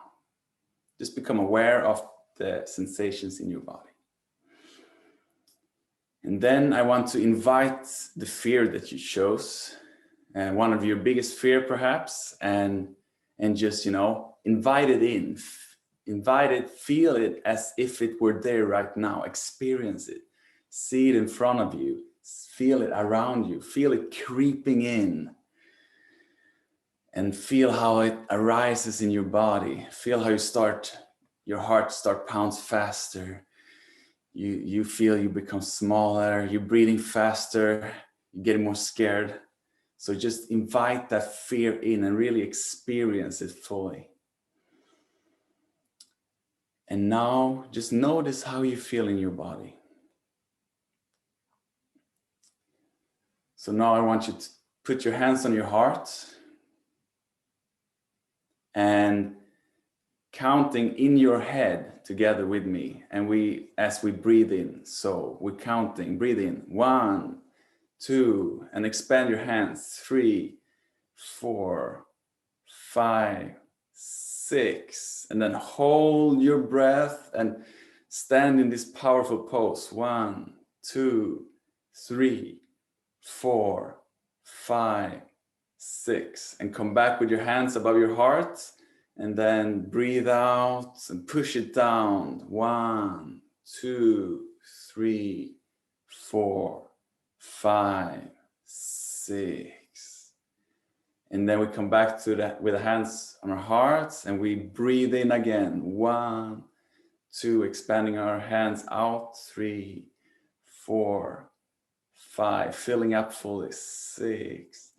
Just become aware of the sensations in your body. And then I want to invite the fear that you chose, one of your biggest fear perhaps, and just, invite it in, invite it, feel it as if it were there right now, experience it, see it in front of you, feel it around you, feel it creeping in, and feel how it arises in your body. Feel how your heart start pounds faster. You feel you become smaller, you're breathing faster, you're getting more scared. So just invite that fear in and really experience it fully. And now just notice how you feel in your body. So now I want you to put your hands on your heart and counting in your head together with me. And as we breathe in, so we're counting, breathe in, 1, 2, and expand your hands, 3, 4, 5, 6, and then hold your breath and stand in this powerful pose. 1, 2, 3, 4, 5, 6, and come back with your hands above your heart. And then breathe out and push it down. 1, 2, 3, 4, 5, 6. And then we come back to that with the hands on our hearts and we breathe in again. 1, 2, expanding our hands out. 3, 4, 5, filling up fully. 6.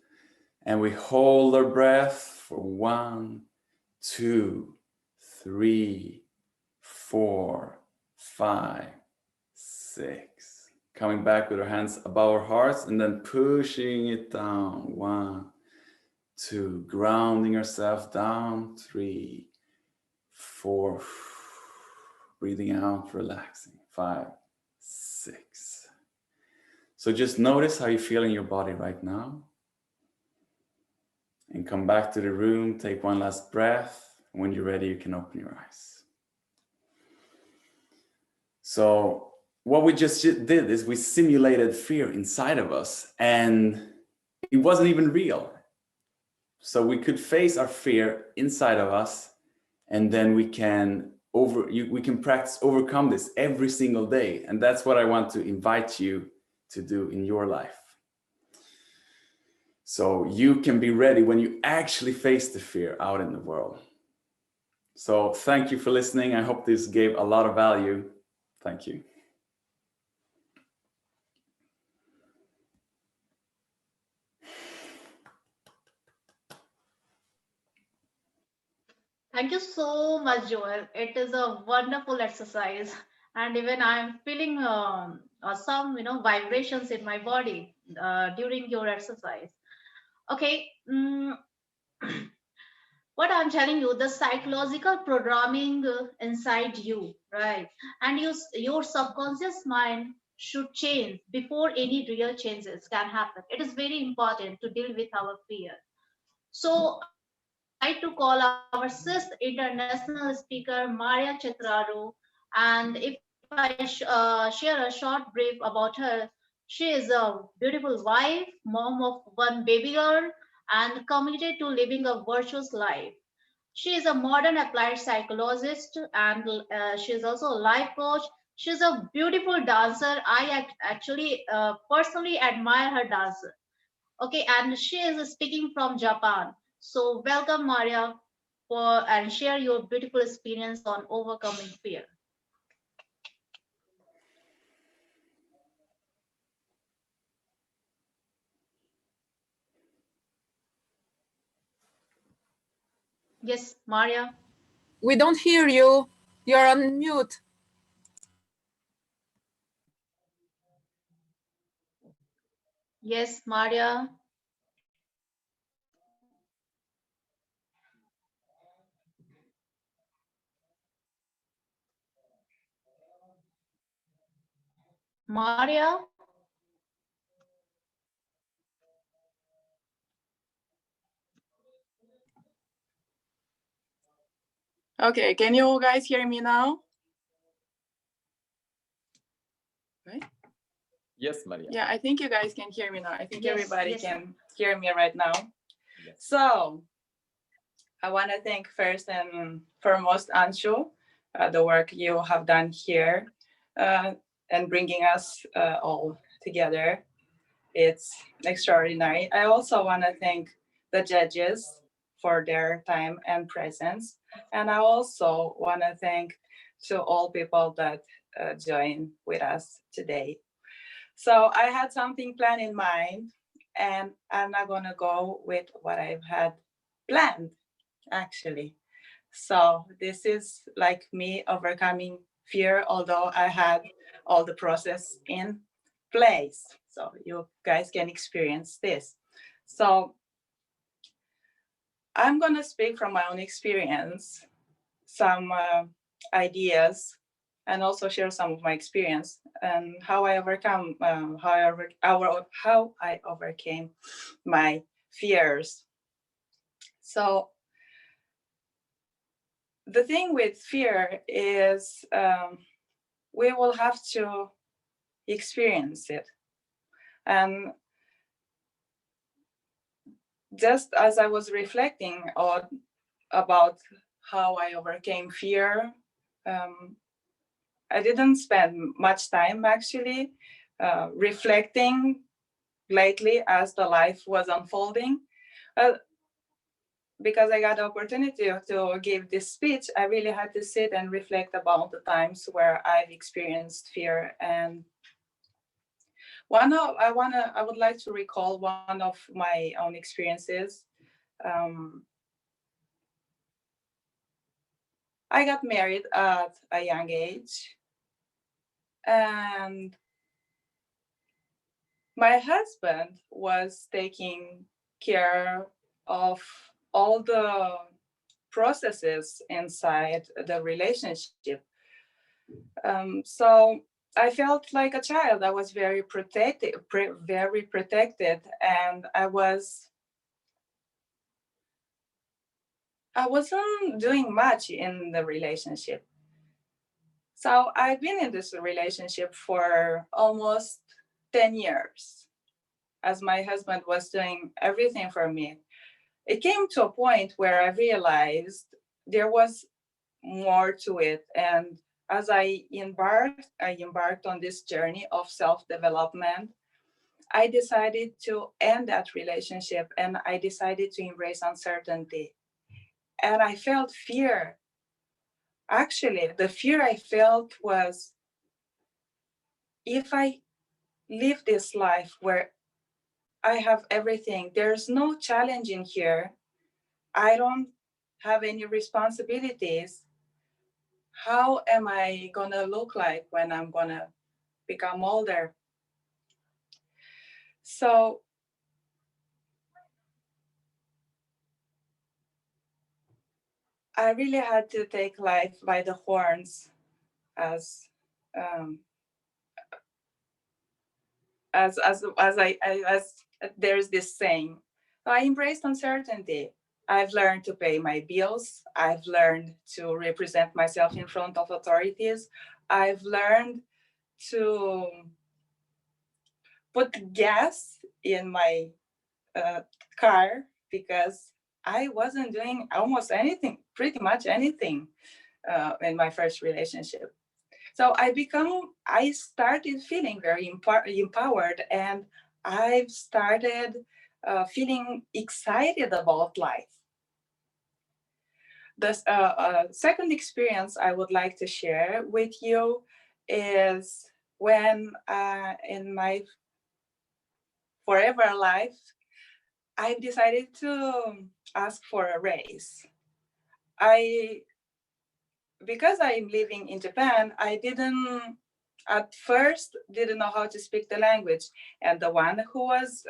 And we hold our breath for 1, 2, 3, 4, 5, 6. Coming back with our hands above our hearts and then pushing it down. 1, 2, grounding ourselves down. 3, 4, breathing out, relaxing. 5, 6. So just notice how you feel in your body right now. And come back to the room, take one last breath. When you're ready, you can open your eyes. So what we just did is we simulated fear inside of us and it wasn't even real. So we could face our fear inside of us and then we can practice overcome this every single day. And that's what I want to invite you to do in your life. So you can be ready when you actually face the fear out in the world. So thank you for listening. I hope this gave a lot of value. Thank you. Thank you so much, Joel. It is a wonderful exercise, and even I'm feeling some, vibrations in my body during your exercise. Okay, what I'm telling you, the psychological programming inside you, right? And your subconscious mind should change before any real changes can happen. It is very important to deal with our fear. So to call our sixth international speaker, Maria Chitraru. And if I share a short brief about her, she is a beautiful wife, mom of one baby girl, and committed to living a virtuous life. She is a modern applied psychologist and she is also a life coach. She's a beautiful dancer. I actually personally admire her dancer. Okay, and she is speaking from Japan. So welcome, Maria, for and share your beautiful experience on overcoming fear. Yes, Maria. We don't hear you. You're on mute. Yes, Maria. Maria. Okay, can you guys hear me now? Right? Yes, Maria. Yeah, I think you guys can hear me now. I think Yes, everybody yes. can hear me right now. Yes. So I want to thank first and foremost Anshu, the work you have done here and bringing us all together. It's extraordinary. I also want to thank the judges for their time and presence. And I also want to thank to all people that join with us today. So I had something planned in mind, and I'm not going to go with what I've had planned, actually. So this is like me overcoming fear, although I had all the process in place. So you guys can experience this. So I'm gonna speak from my own experience, some ideas, and also share some of my experience and how I overcome, how I overcame my fears. So the thing with fear is we will have to experience it. And just as I was reflecting on about how I overcame fear, I didn't spend much time actually reflecting lately as the life was unfolding. Because I got the opportunity to give this speech, I really had to sit and reflect about the times where I've experienced fear. And I would like to recall one of my own experiences. I got married at a young age, and my husband was taking care of all the processes inside the relationship. So I felt like a child. I was very protected, and I wasn't doing much in the relationship. So I've been in this relationship for almost 10 years, as my husband was doing everything for me. It came to a point where I realized there was more to it. And as I embarked on this journey of self-development. I decided to end that relationship and I decided to embrace uncertainty. And I felt fear. Actually, the fear I felt was, if I live this life where I have everything, there's no challenge in here, I don't have any responsibilities, how am I gonna look like when I'm gonna become older? So I really had to take life by the horns, as um, as there's this saying. So I embraced uncertainty. I've learned to pay my bills. I've learned to represent myself in front of authorities. I've learned to put gas in my car because I wasn't doing almost anything, pretty much anything in my first relationship. So I started feeling very empowered, and I've started feeling excited about life. The second experience I would like to share with you is when in my forever life, I decided to ask for a raise. Because I'm living in Japan, I didn't at first didn't know how to speak the language, and the one who was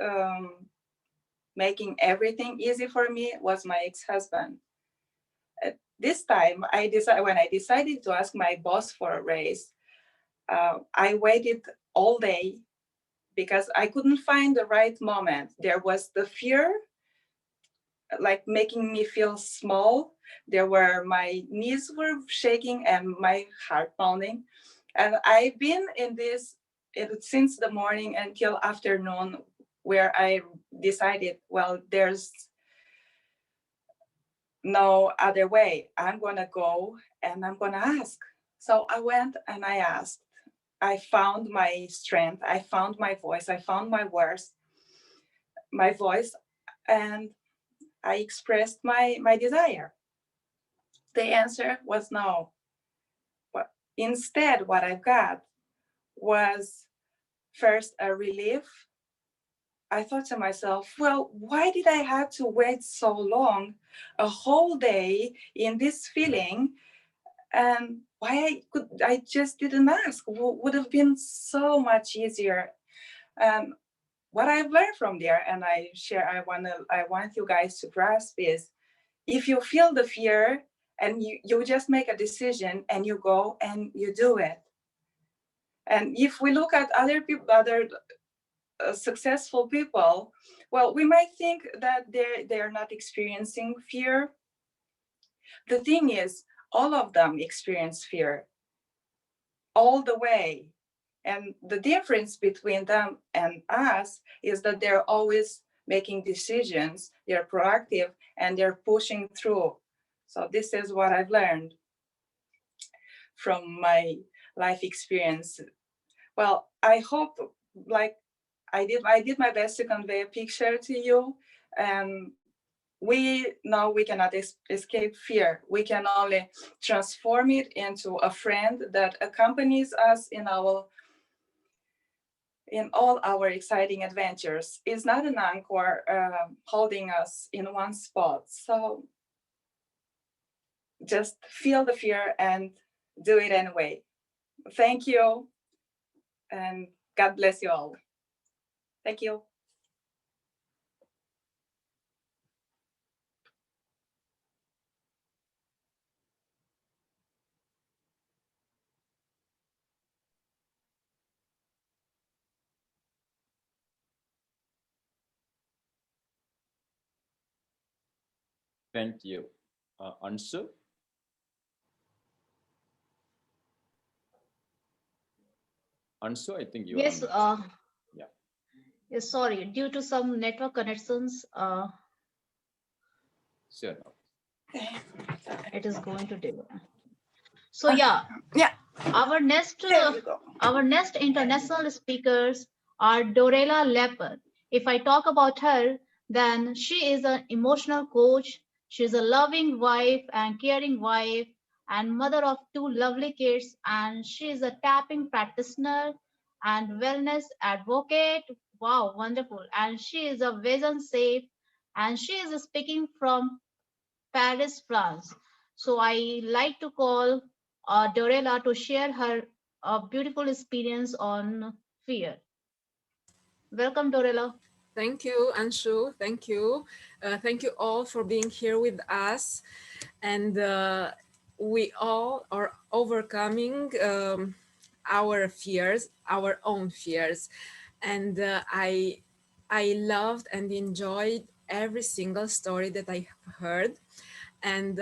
making everything easy for me was my ex-husband. At this time, when I decided to ask my boss for a raise, I waited all day because I couldn't find the right moment. There was the fear, like making me feel small. My knees were shaking and my heart pounding. And I've been in this since the morning until afternoon, where I decided, well, there's no other way. I'm gonna go and I'm gonna ask. So I went and I asked. I found my strength. I found my voice. I found my words, my voice, and I expressed my desire. The answer was no. But instead, what I got was first a relief. I thought to myself, well, why did I have to wait so long, a whole day in this feeling? And why I just didn't ask? Would have been so much easier. What I've learned from there, and I want you guys to grasp is, if you feel the fear and you just make a decision and you go and you do it. And if we look at other people, other successful people, well, we might think that they're not experiencing fear. The thing is, all of them experience fear all the way. And the difference between them and us is that they're always making decisions, they're proactive, and they're pushing through. So this is what I've learned from my life experience. Well, I hope, like I did my best to convey a picture to you. And we know we cannot escape fear. We can only transform it into a friend that accompanies us in all our exciting adventures. It's not an anchor holding us in one spot. So just feel the fear and do it anyway. Thank you, and God bless you all. Thank you. Thank you. Ansu? Ansu, I think you Yes, are. Yeah. yes, sorry, due to some network connections, Sure. it is going to do. So yeah, our next international speakers are Dorela Leper. If I talk about her, then she is an emotional coach. She's a loving wife and caring wife and mother of two lovely kids, and she is a tapping practitioner and wellness advocate. Wow, wonderful. And she is a vision safe, and she is speaking from Paris, France. So I like to call Dorela to share her beautiful experience on fear. Welcome, Dorela. Thank you, Anshu. Thank you. Thank you all for being here with us. And we all are overcoming our fears, our own fears. And I loved and enjoyed every single story that I have heard. And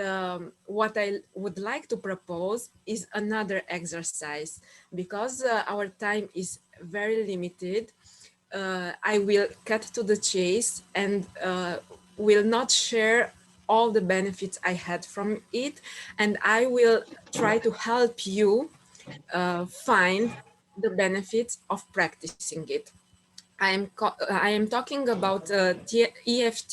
what I would like to propose is another exercise. Because our time is very limited, I will cut to the chase and will not share all the benefits I had from it. And I will try to help you find the benefits of practicing it. I am talking about EFT,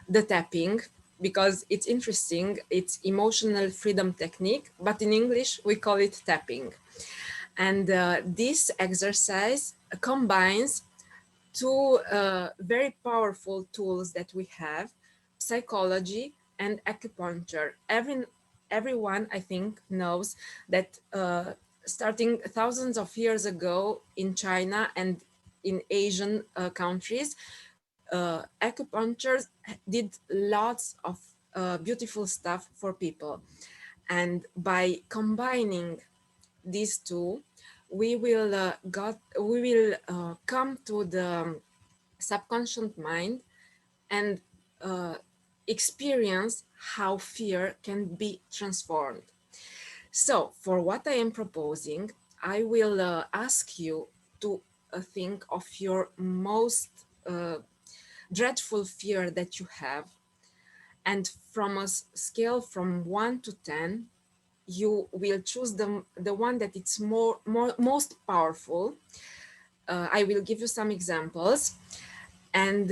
the tapping, because it's interesting. It's emotional freedom technique, but in English we call it tapping. And this exercise combines two very powerful tools that we have: psychology and acupuncture. Everyone, I think, knows that starting thousands of years ago in China and in Asian countries, acupuncture did lots of beautiful stuff for people. And by combining these two, we will come to the subconscious mind and uh, experience how fear can be transformed. So, for what I am proposing, I will ask you to think of your most dreadful fear that you have, and from a scale from 1 to 10, you will choose the one that it's most powerful. I will give you some examples, and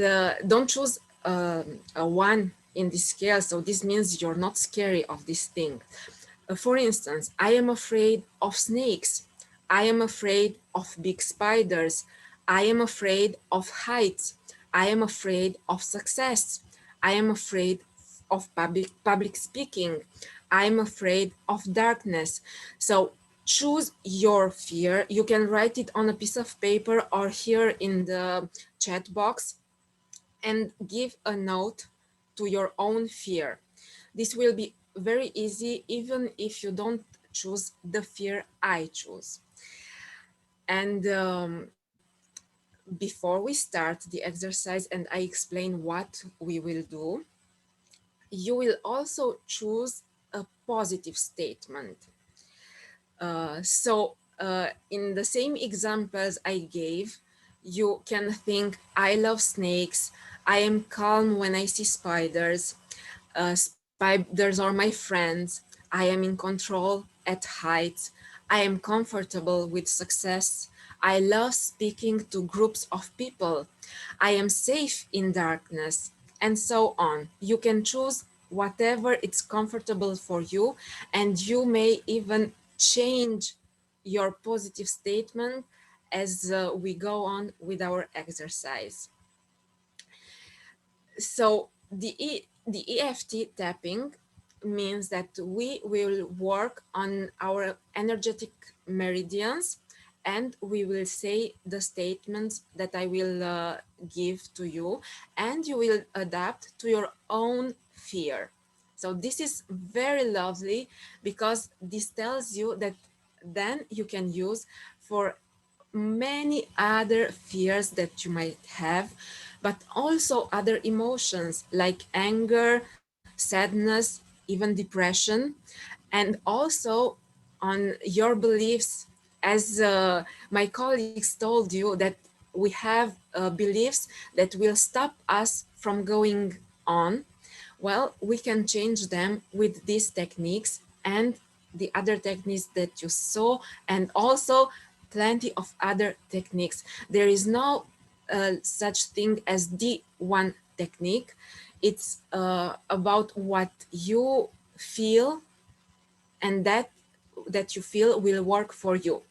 don't choose a 1 in this scale. So this means you're not scary of this thing. For instance, I am afraid of snakes. I am afraid of big spiders. I am afraid of heights. I am afraid of success. I am afraid of public speaking. I am afraid of darkness. So choose your fear. You can write it on a piece of paper or here in the chat box and give a note to your own fear. This will be very easy, even if you don't choose the fear I choose. And before we start the exercise and I explain what we will do, you will also choose a positive statement. In the same examples I gave, you can think, I love snakes, I am calm when I see spiders, spiders are my friends, I am in control at heights, I am comfortable with success, I love speaking to groups of people, I am safe in darkness, and so on. You can choose whatever it's comfortable for you, and you may even change your positive statement as we go on with our exercise. So the EFT tapping means that we will work on our energetic meridians, and we will say the statements that I will give to you, and you will adapt to your own fear. So this is very lovely, because this tells you that then you can use for many other fears that you might have, but also other emotions like anger, sadness, even depression, and also on your beliefs. As my colleagues told you, that we have beliefs that will stop us from going on. Well, we can change them with these techniques and the other techniques that you saw, and also plenty of other techniques. There is no such thing as the one technique. It's about what you feel, and that you feel will work for you.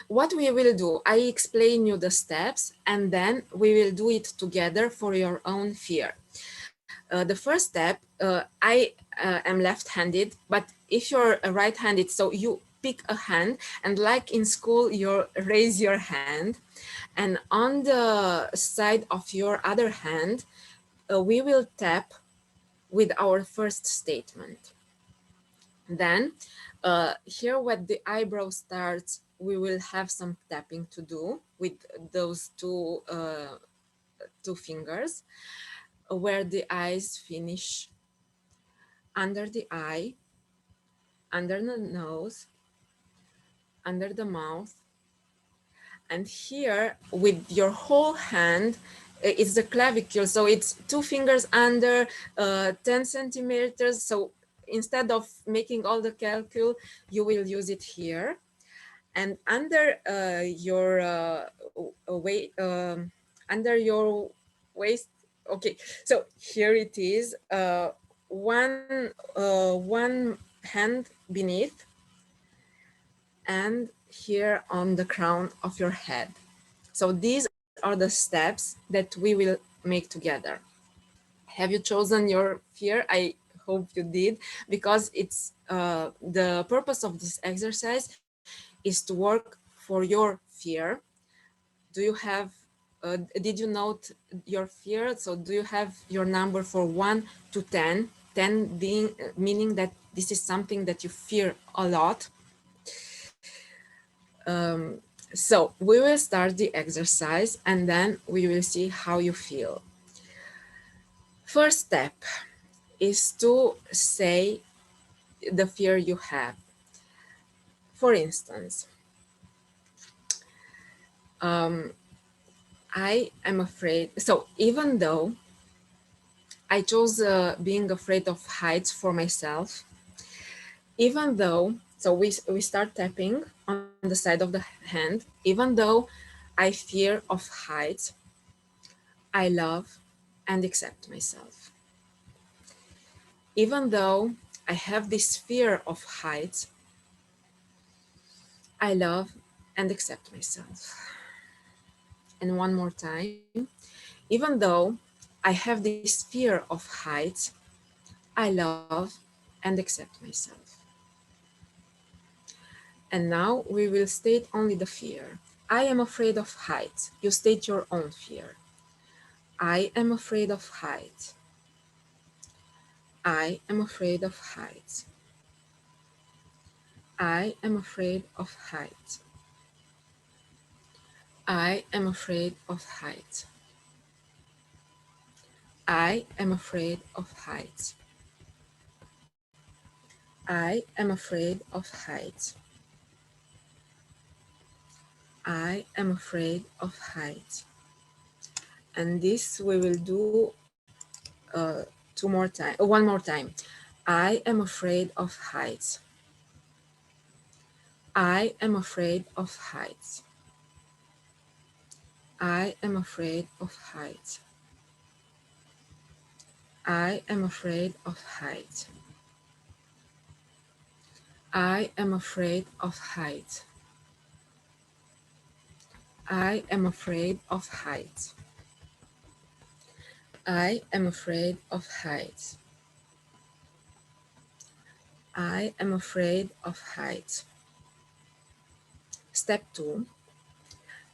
What we will do, I explain you the steps, and then we will do it together for your own fear. The first step, I am left-handed, but if you're right-handed, so you pick a hand, and like in school, you raise your hand, and on the side of your other hand, we will tap with our first statement. Then here when the eyebrow starts, we will have some tapping to do with those two two fingers, where the eyes finish, under the eye, under the nose, under the mouth, and here with your whole hand, it's the clavicle, so it's two fingers under 10 centimeters. So instead of making all the calcul, you will use it here. And under your weight, under your waist. Okay, so here it is. One hand beneath, and here on the crown of your head. So these are the steps that we will make together. Have you chosen your fear? I hope you did, because it's the purpose of this exercise is to work for your fear. Do you have, did you note your fear? So do you have your number for 1 to 10? 10 being, meaning that this is something that you fear a lot. So we will start the exercise and then we will see how you feel. First step is to say the fear you have. For instance, I am afraid. So even though I chose being afraid of heights for myself, even though, so we start tapping on the side of the hand, even though I fear of heights, I love and accept myself. Even though I have this fear of heights, I love and accept myself. And one more time, even though I have this fear of heights, I love and accept myself. And now we will state only the fear. I am afraid of heights. You state your own fear. I am afraid of heights. I am afraid of heights. I am afraid of heights. I am afraid of heights. I am afraid of heights. I am afraid of heights. I am afraid of heights. And this we will do one more time. I am afraid of heights. I am afraid of heights. I am afraid of heights. I am afraid of heights. I am afraid of heights. I am afraid of heights. I am afraid of heights. I am afraid of heights. Step 2.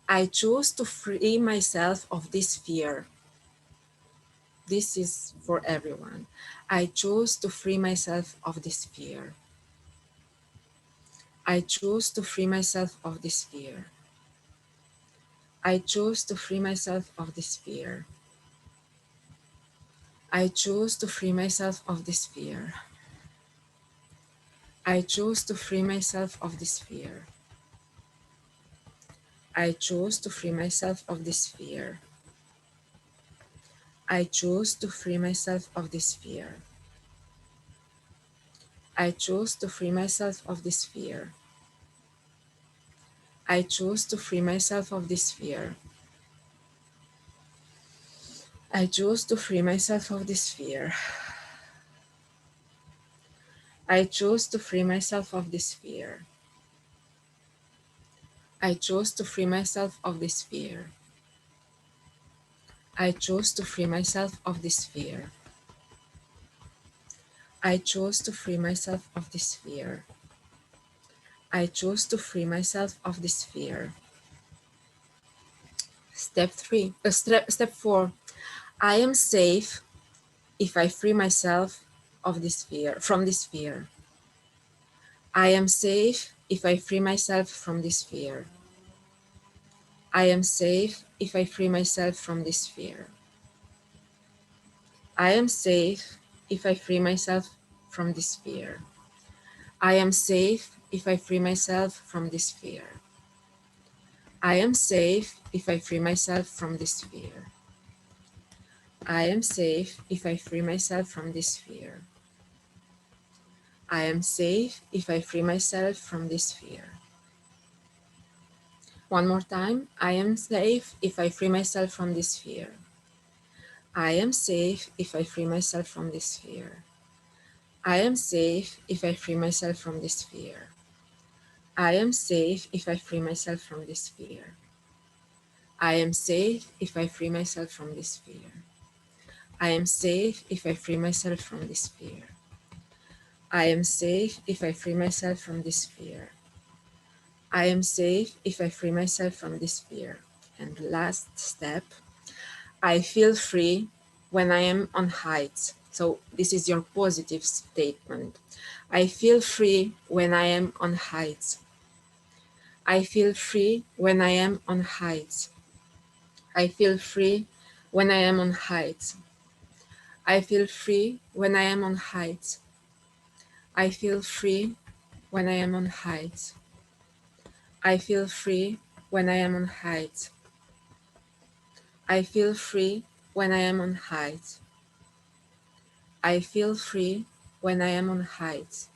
I choose to free myself of this fear. This is for everyone. I choose to free myself of this fear. I choose to free myself of this fear. I choose to free myself of this fear. I choose to free myself of this fear. I choose to free myself of this fear. I choose to free myself of this fear. I choose to free myself of this fear. I choose to free myself of this fear. I choose to free myself of this fear. I choose to free myself of this fear. I choose to free myself of this fear. I choose to free myself of this fear. I choose to free myself of this fear. I choose to free myself of this fear. I choose to free myself of this fear. Step 4. I am safe if I free myself of this fear, from this fear. I am safe if I free myself from this fear. I am safe if I free myself from this fear. I am safe if I free myself from this fear. I am safe if I free myself from this fear. I am safe if I free myself from this fear. I am safe if I free myself from this fear. I am safe if I free myself from this fear. One more time. I am safe if I free myself from this fear. I am safe if I free myself from this fear. I am safe if I free myself from this fear. I am safe if I free myself from this fear. I am safe if I free myself from this fear. I am safe if I free myself from this fear. I am safe if I free myself from this fear. I am safe if I free myself from this fear. And last step, I feel free when I am on heights. So this is your positive statement. I feel free when I am on heights. I feel free when I am on heights. I feel free when I am on heights. I feel free when I am on heights. I feel free when I am on heights. I feel free when I am on heights. I feel free when I am on heights. I feel free when I am on heights.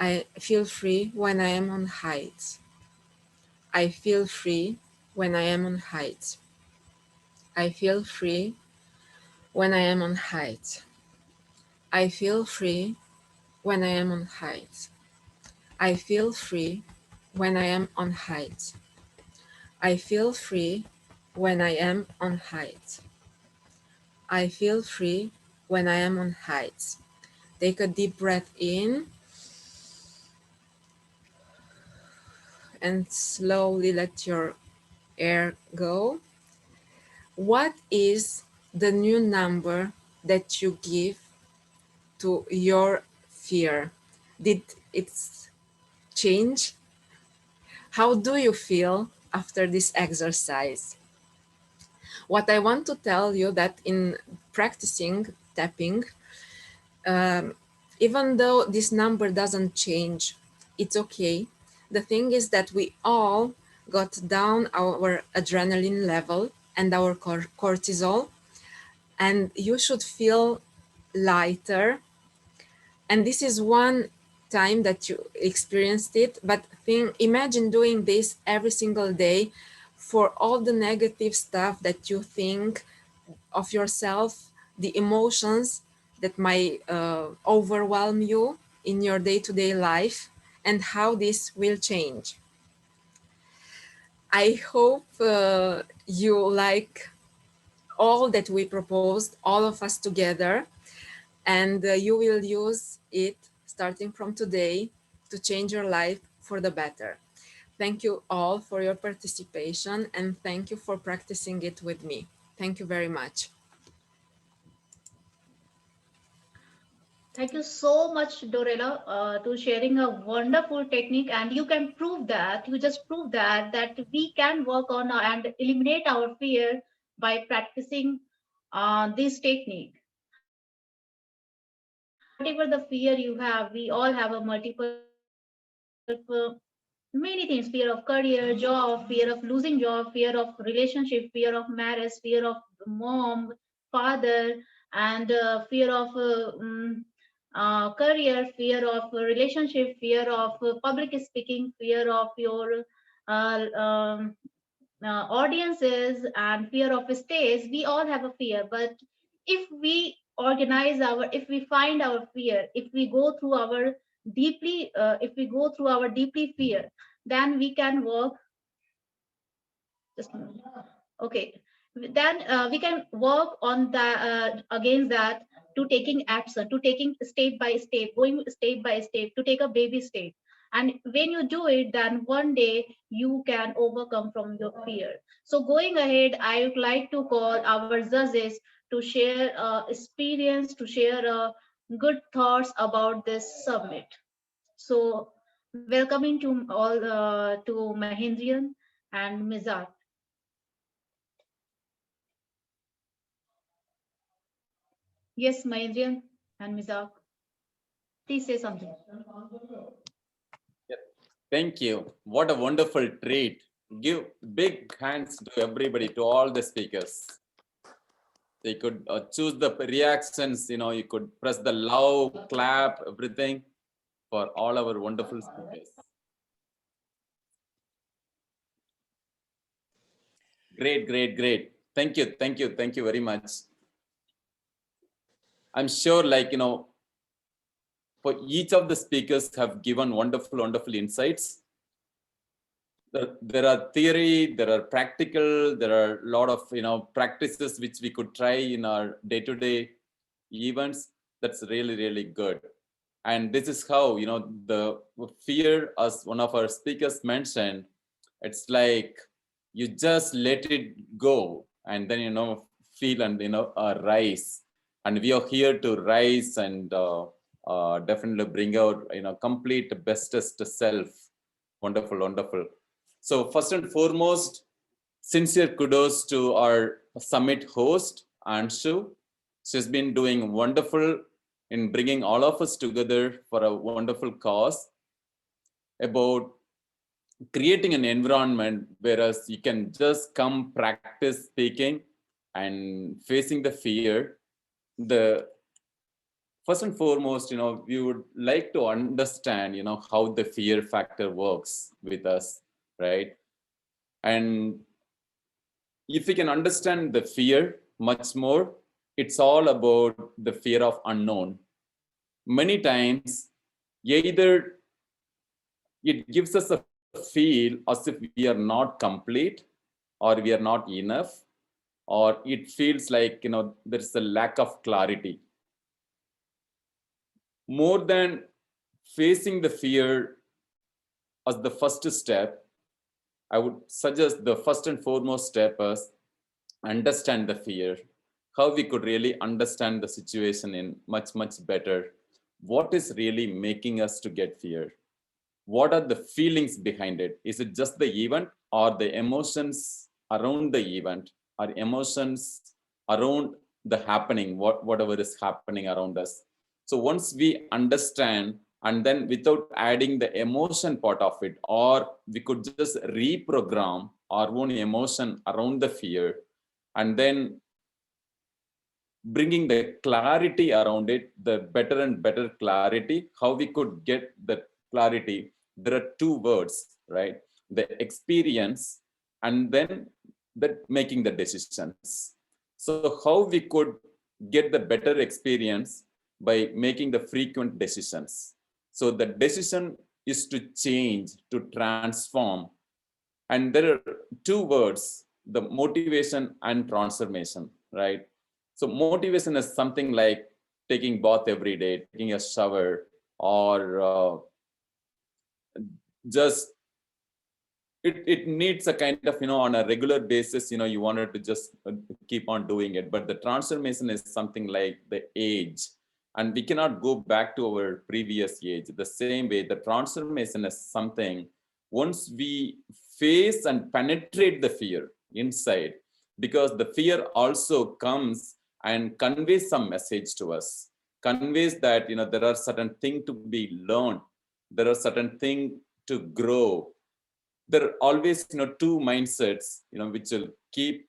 I feel free when I am on heights. I feel free when I am on heights. I feel free when I am on heights. I feel free when I am on heights. I feel free when I am on heights. I feel free when I am on heights. I feel free when I am on heights. Take a deep breath in and slowly let your air go. What is the new number that you give to your fear? Did it change? How do you feel after this exercise? What I want to tell you that in practicing tapping, um, even though this number doesn't change, it's okay. The thing is that we all got down our adrenaline level and our cortisol, and you should feel lighter. And this is one time that you experienced it, but imagine doing this every single day for all the negative stuff that you think of yourself, the emotions that might overwhelm you in your day-to-day life, and how this will change. I hope you like all that we proposed, all of us together, and you will use it starting from today to change your life for the better. Thank you all for your participation, and thank you for practicing it with me. Thank you very much. Thank you so much, Dorela, to sharing a wonderful technique. And you can prove that, you just prove that we can work on and eliminate our fear by practicing this technique. Whatever the fear you have, we all have a multiple many things: fear of career, job, fear of losing job, fear of relationship, fear of marriage, fear of mom, father, and fear of career, fear of relationship, fear of public speaking, fear of your uh, um, audiences, and fear of stage. We all have a fear, but if we if we find our fear, if we go through our deeply fear, then we can work. Just a minute. Okay, then we can work on that against that, to taking action, to taking step by step, going step by step, to take a baby step. And when you do it, then one day you can overcome from your fear. So going ahead, I would like to call our judges to share experience, to share good thoughts about this summit. So welcoming to all to Mahindrian. and Mizar. Yes, Mahendrian and Mizar. Please say something. Thank you. What a wonderful treat. Give big hands to everybody, to all the speakers. They could choose the reactions, you could press the love, clap, everything for all our wonderful speakers. Great, great, great. Thank you, thank you, thank you very much. I'm sure, for each of the speakers have given wonderful, wonderful insights. There are theory, there are practical, there are a lot of practices which we could try in our day-to-day events. That's really, really good. And this is how the fear, as one of our speakers mentioned, it's like you just let it go and then feel and rise. And we are here to rise and definitely bring out complete bestest self. Wonderful, wonderful. So first and foremost, sincere kudos to our summit host, Anshu. She's been doing wonderful in bringing all of us together for a wonderful cause about creating an environment whereas you can just come practice speaking and facing the fear. The first and foremost, we would like to understand, how the fear factor works with us, right? And if we can understand the fear much more, it's all about the fear of unknown. Many times, either it gives us a feel as if we are not complete or we are not enough, or it feels like there's a lack of clarity. More than facing the fear as the first step, I would suggest the first and foremost step is understand the fear, how we could really understand the situation in much, much better. What is really making us to get fear? What are the feelings behind it? Is it just the event or the emotions around the event, or emotions around the happening, whatever is happening around us? So once we understand, and then without adding the emotion part of it, or we could just reprogram our own emotion around the fear, and then bringing the clarity around it, the better and better clarity, how we could get the clarity. There are two words, right? The experience and then making the decisions. So how we could get the better experience by making the frequent decisions. So the decision is to change, to transform. And there are two words, the motivation and transformation, right? So motivation is something like taking bath every day, taking a shower, or just it needs a kind of on a regular basis, you wanted to just keep on doing it. But the transformation is something like the age, and we cannot go back to our previous age. The same way, the transformation is something once we face and penetrate the fear inside, because the fear also comes and conveys some message to us, conveys that there are certain things to be learned, there are certain things to grow. There are always two mindsets which will keep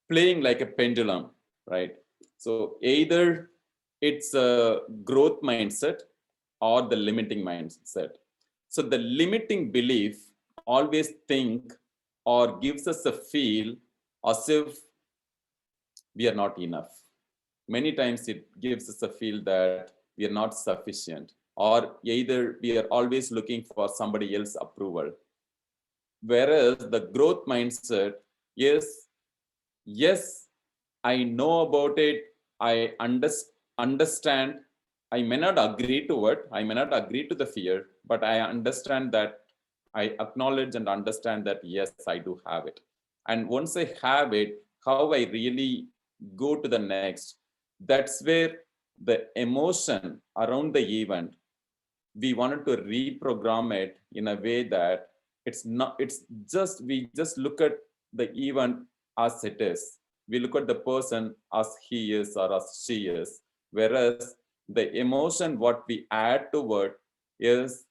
playing like a pendulum, right? So either it's a growth mindset or the limiting mindset. So the limiting belief always think or gives us a feel as if we are not enough. Many times it gives us a feel that we are not sufficient, or either we are always looking for somebody else's approval. Whereas the growth mindset is, yes, I know about it, I understand, I may not agree to it, I may not agree to the fear, but I understand that, I acknowledge and understand that, yes, I do have it. And once I have it, how I really go to the next, that's where the emotion around the event, we wanted to reprogram it in a way that It's not, it's just, we just look at the event as it is. We look at the person as he is or as she is. Whereas the emotion, what we add to it is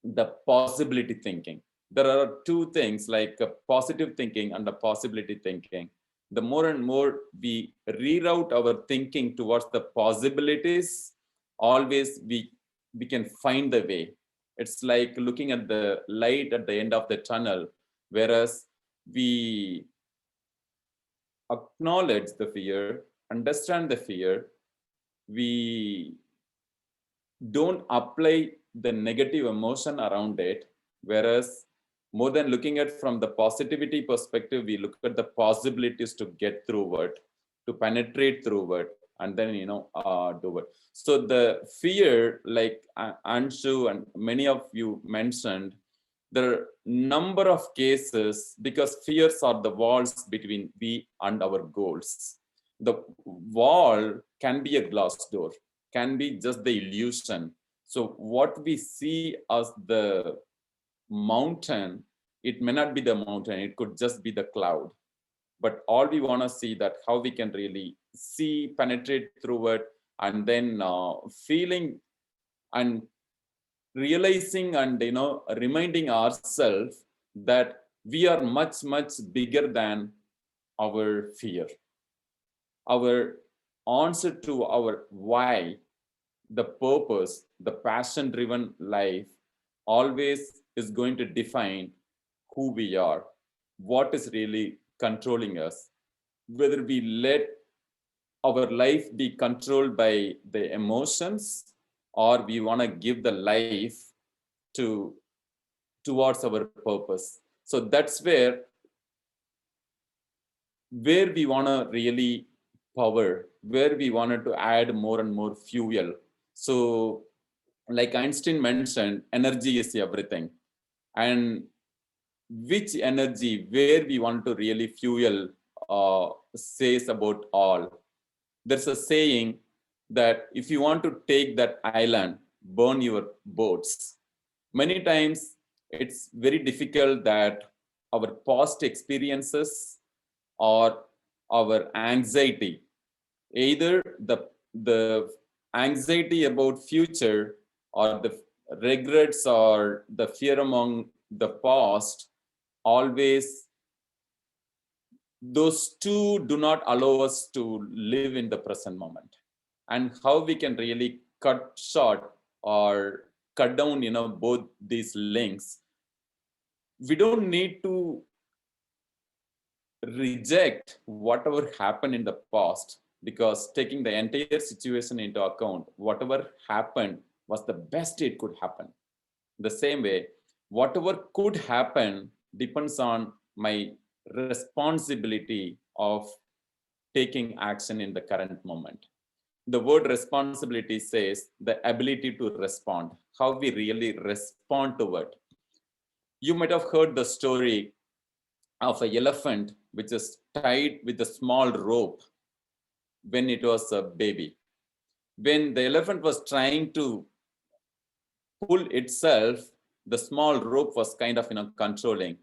the possibility thinking. There are two things like a positive thinking and a possibility thinking. The more and more we reroute our thinking towards the possibilities, always we can find the way. It's like looking at the light at the end of the tunnel, whereas we acknowledge the fear, understand the fear, we don't apply the negative emotion around it. Whereas more than looking at from the positivity perspective, we look at the possibilities to get through it, to penetrate through it, and then do it. So the fear, like Anshu and many of you mentioned, there are number of cases because fears are the walls between we and our goals. The wall can be a glass door, can be just the illusion. So what we see as the mountain, it may not be the mountain, it could just be the cloud. But all we want to see that how we can really see, penetrate through it, and then feeling and realizing and reminding ourselves that we are much bigger than our fear. Our answer to our why, the purpose, the passion driven life always is going to define who we are, what is really controlling us, whether we let our life be controlled by the emotions or we want to give the life towards our purpose. So that's where we want to really power, where we wanted to add more and more fuel. So like Einstein mentioned, energy is everything. And which energy, where we want to really fuel says about all. There's a saying that if you want to take that island, burn your boats. Many times it's very difficult that our past experiences or our anxiety, either the anxiety about future or the regrets or the fear among the past, always those two do not allow us to live in the present moment. And how we can really cut short or cut down both these links. We don't need to reject whatever happened in the past, because taking the entire situation into account, whatever happened was the best it could happen. The same way, whatever could happen depends on my responsibility of taking action in the current moment. The word responsibility says the ability to respond, how we really respond to it. You might have heard the story of an elephant which is tied with a small rope when it was a baby. When the elephant was trying to pull itself, the small rope was kind of controlling.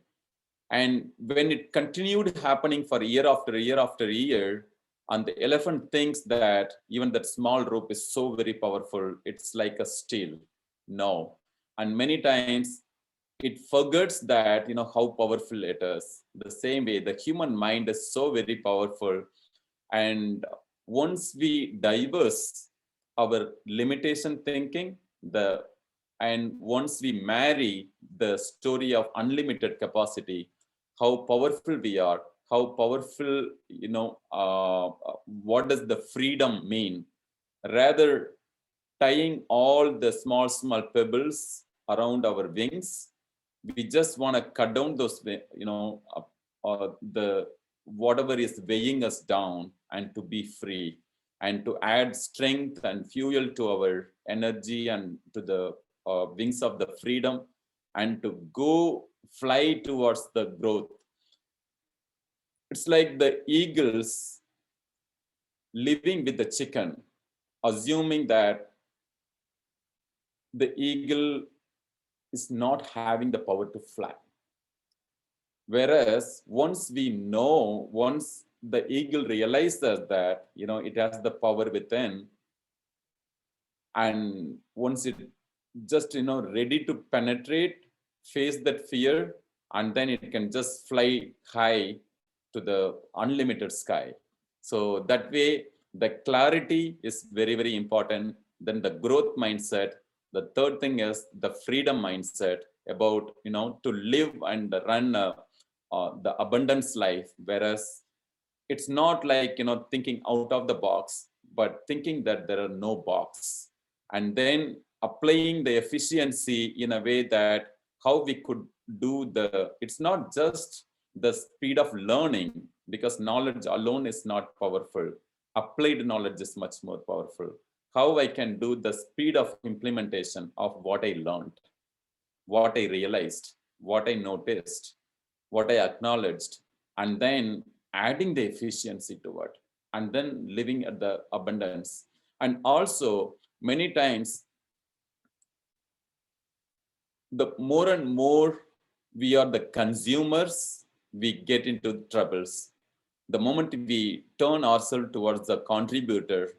And when it continued happening for year after year after year, and the elephant thinks that even that small rope is so very powerful, it's like a steel. No. And many times it forgets that, how powerful it is. The same way, the human mind is so very powerful. And once we diverse our limitation thinking, and once we marry the story of unlimited capacity, how powerful we are, how powerful, what does the freedom mean? Rather tying all the small pebbles around our wings, we just want to cut down those, the whatever is weighing us down, and to be free, and to add strength and fuel to our energy and to the wings of the freedom, and to go fly towards the growth. It's like the eagles living with the chicken, assuming that the eagle is not having the power to fly. Whereas once we know, once the eagle realizes that, it has the power within, and once it just, ready to penetrate, face that fear, and then it can just fly high to the unlimited sky. So that way, the clarity is very, very important. Then the growth mindset. The third thing is the freedom mindset about, to live and run the abundance life. Whereas it's not like, thinking out of the box, but thinking that there are no box. And then applying the efficiency in a way that how we could do it's not just the speed of learning, because knowledge alone is not powerful. Applied knowledge is much more powerful. How I can do the speed of implementation of what I learned, what I realized, what I noticed, what I acknowledged, and then adding the efficiency to it, and then living at the abundance. And also, many times, the more and more we are the consumers, we get into troubles. The moment we turn ourselves towards the contributor,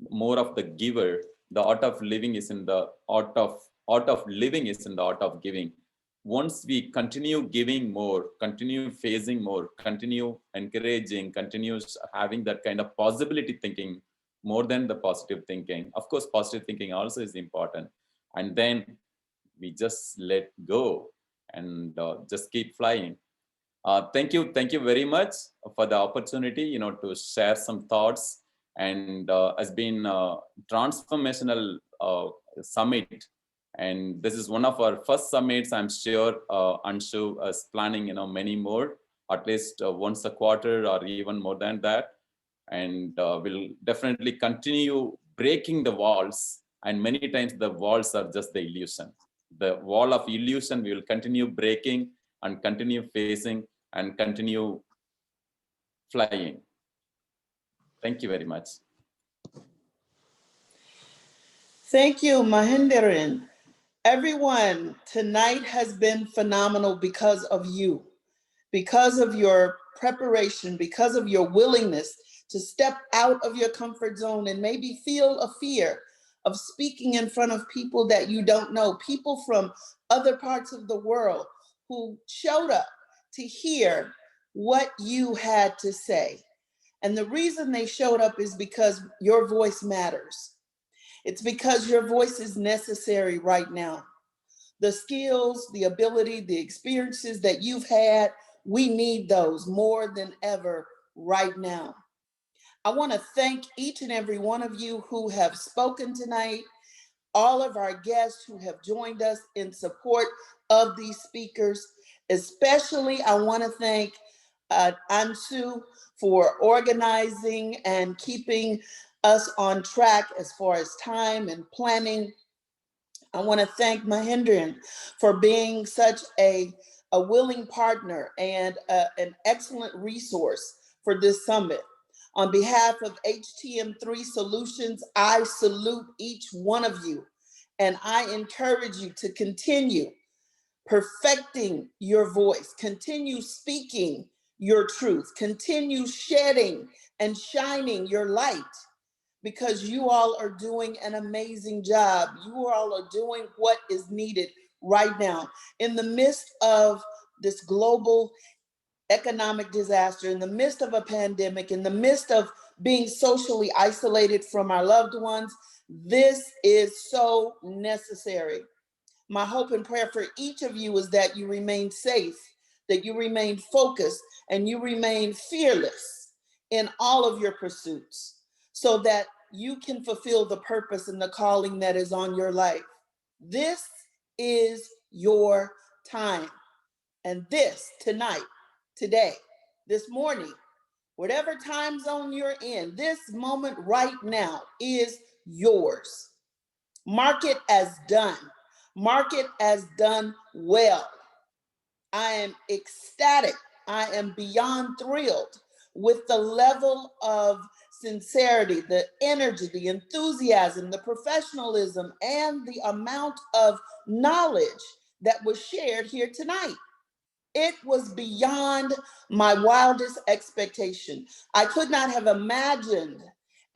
more of the giver, the art of living is in the art of living is in the art of giving. Once we continue giving more, continue facing more, continue encouraging, continue having that kind of possibility thinking more than the positive thinking. Of course, positive thinking also is important. And then we just let go and just keep flying. Thank you very much for the opportunity, to share some thoughts, and has been a transformational summit. And this is one of our first summits. I'm sure Anshu is planning, many more, at least once a quarter or even more than that. And we'll definitely continue breaking the walls. And many times the walls are just the illusion. The wall of illusion we will continue breaking and continue facing and continue flying. Thank you very much. Thank you, Mahindran. Everyone, tonight has been phenomenal because of you, because of your preparation, because of your willingness to step out of your comfort zone and maybe feel a fear of speaking in front of people that you don't know, people from other parts of the world who showed up to hear what you had to say. And the reason they showed up is because your voice matters. It's because your voice is necessary right now. The skills, the ability, the experiences that you've had, we need those more than ever right now. I want to thank each and every one of you who have spoken tonight, all of our guests who have joined us in support of these speakers. Especially, I want to thank Anshu for organizing and keeping us on track as far as time and planning. I want to thank Mahindran for being such a willing partner and an excellent resource for this summit. On behalf of HTM3 Solutions, I salute each one of you, and I encourage you to continue perfecting your voice, continue speaking your truth, continue shedding and shining your light, because you all are doing an amazing job. You all are doing what is needed right now. In the midst of this global economic disaster, in the midst of a pandemic, in the midst of being socially isolated from our loved ones, this is so necessary. My hope and prayer for each of you is that you remain safe, that you remain focused, and you remain fearless in all of your pursuits, so that you can fulfill the purpose and the calling that is on your life. This is your time. And this tonight, today, this morning, whatever time zone you're in, this moment right now is yours. Mark it as done. Mark it as done well. I am ecstatic. I am beyond thrilled with the level of sincerity, the energy, the enthusiasm, the professionalism, and the amount of knowledge that was shared here tonight. It was beyond my wildest expectation. I could not have imagined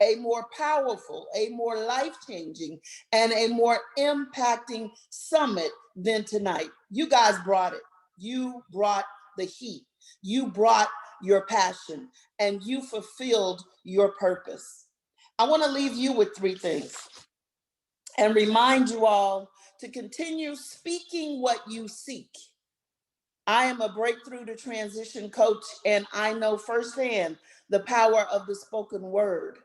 a more powerful, a more life-changing, and a more impacting summit than tonight. You guys brought it. You brought the heat. You brought your passion, and you fulfilled your purpose. I want to leave you with three things and remind you all to continue speaking what you seek. I am a breakthrough to transition coach, and I know firsthand the power of the spoken word.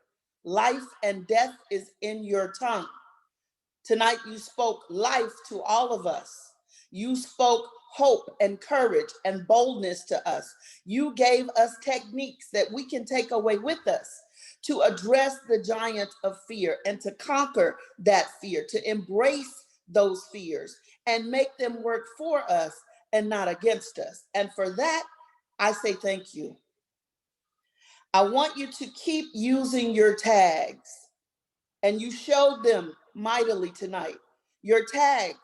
Life and death is in your tongue. Tonight, you spoke life to all of us. You spoke hope and courage and boldness to us. You gave us techniques that we can take away with us to address the giant of fear and to conquer that fear, to embrace those fears and make them work for us and not against us. And for that, I say thank you. I want you to keep using your tags, and you showed them mightily tonight. Your tags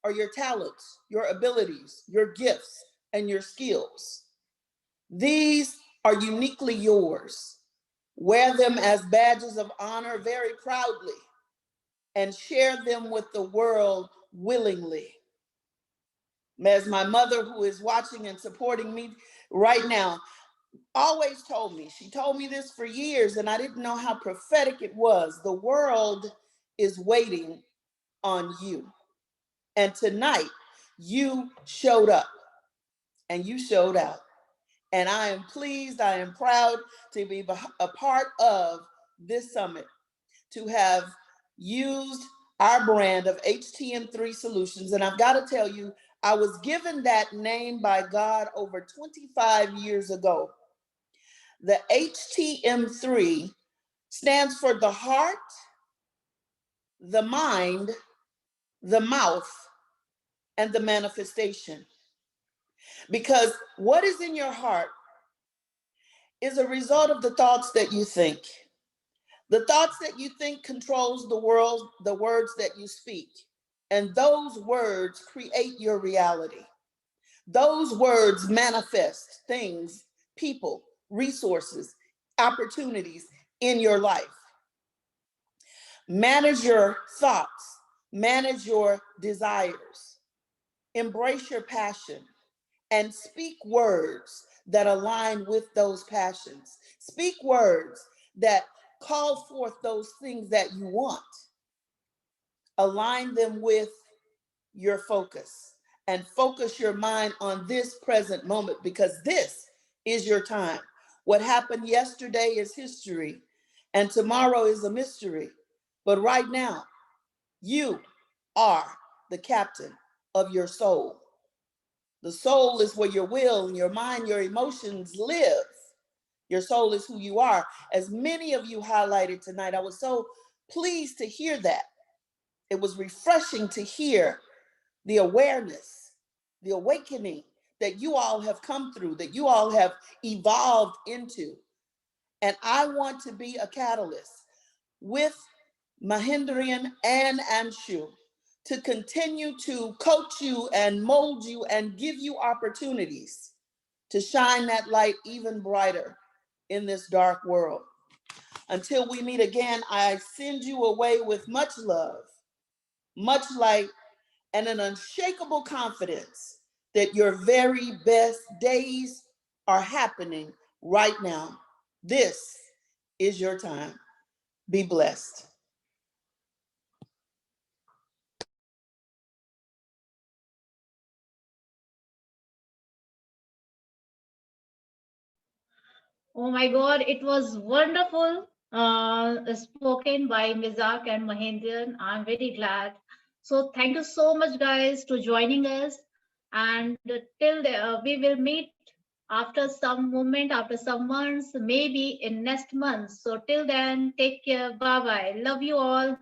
are your talents, your abilities, your gifts, and your skills. These are uniquely yours. Wear them as badges of honor very proudly and share them with the world willingly. As my mother, who is watching and supporting me right now, always told me, she told me this for years, and I didn't know how prophetic it was. The world is waiting on you. And tonight, you showed up and you showed out. And I am pleased, I am proud to be a part of this summit, to have used our brand of HTM3 Solutions. And I've got to tell you, I was given that name by God over 25 years ago. The HTM3 stands for the heart, the mind, the mouth, and the manifestation. Because what is in your heart is a result of the thoughts that you think. The thoughts that you think controls the world, the words that you speak. And those words create your reality. Those words manifest things, people, resources, opportunities in your life. Manage your thoughts, manage your desires, embrace your passion, and speak words that align with those passions. Speak words that call forth those things that you want. Align them with your focus and focus your mind on this present moment, because this is your time. What happened yesterday is history and tomorrow is a mystery. But right now, you are the captain of your soul. The soul is where your will and your mind, your emotions live. Your soul is who you are. As many of you highlighted tonight, I was so pleased to hear that. It was refreshing to hear the awareness, the awakening that you all have come through, that you all have evolved into. And I want to be a catalyst with Mahindrian and Anshu to continue to coach you and mold you and give you opportunities to shine that light even brighter in this dark world. Until we meet again, I send you away with much love, much light, and an unshakable confidence that your very best days are happening right now. This is your time. Be blessed. Oh my God, it was wonderful, spoken by Mizak and Mahendran. I'm very glad. So thank you so much, guys, to joining us. And we will meet after some moment, after some months, maybe in next month. So till then, take care. Bye bye. Love you all.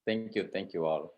Thank you all.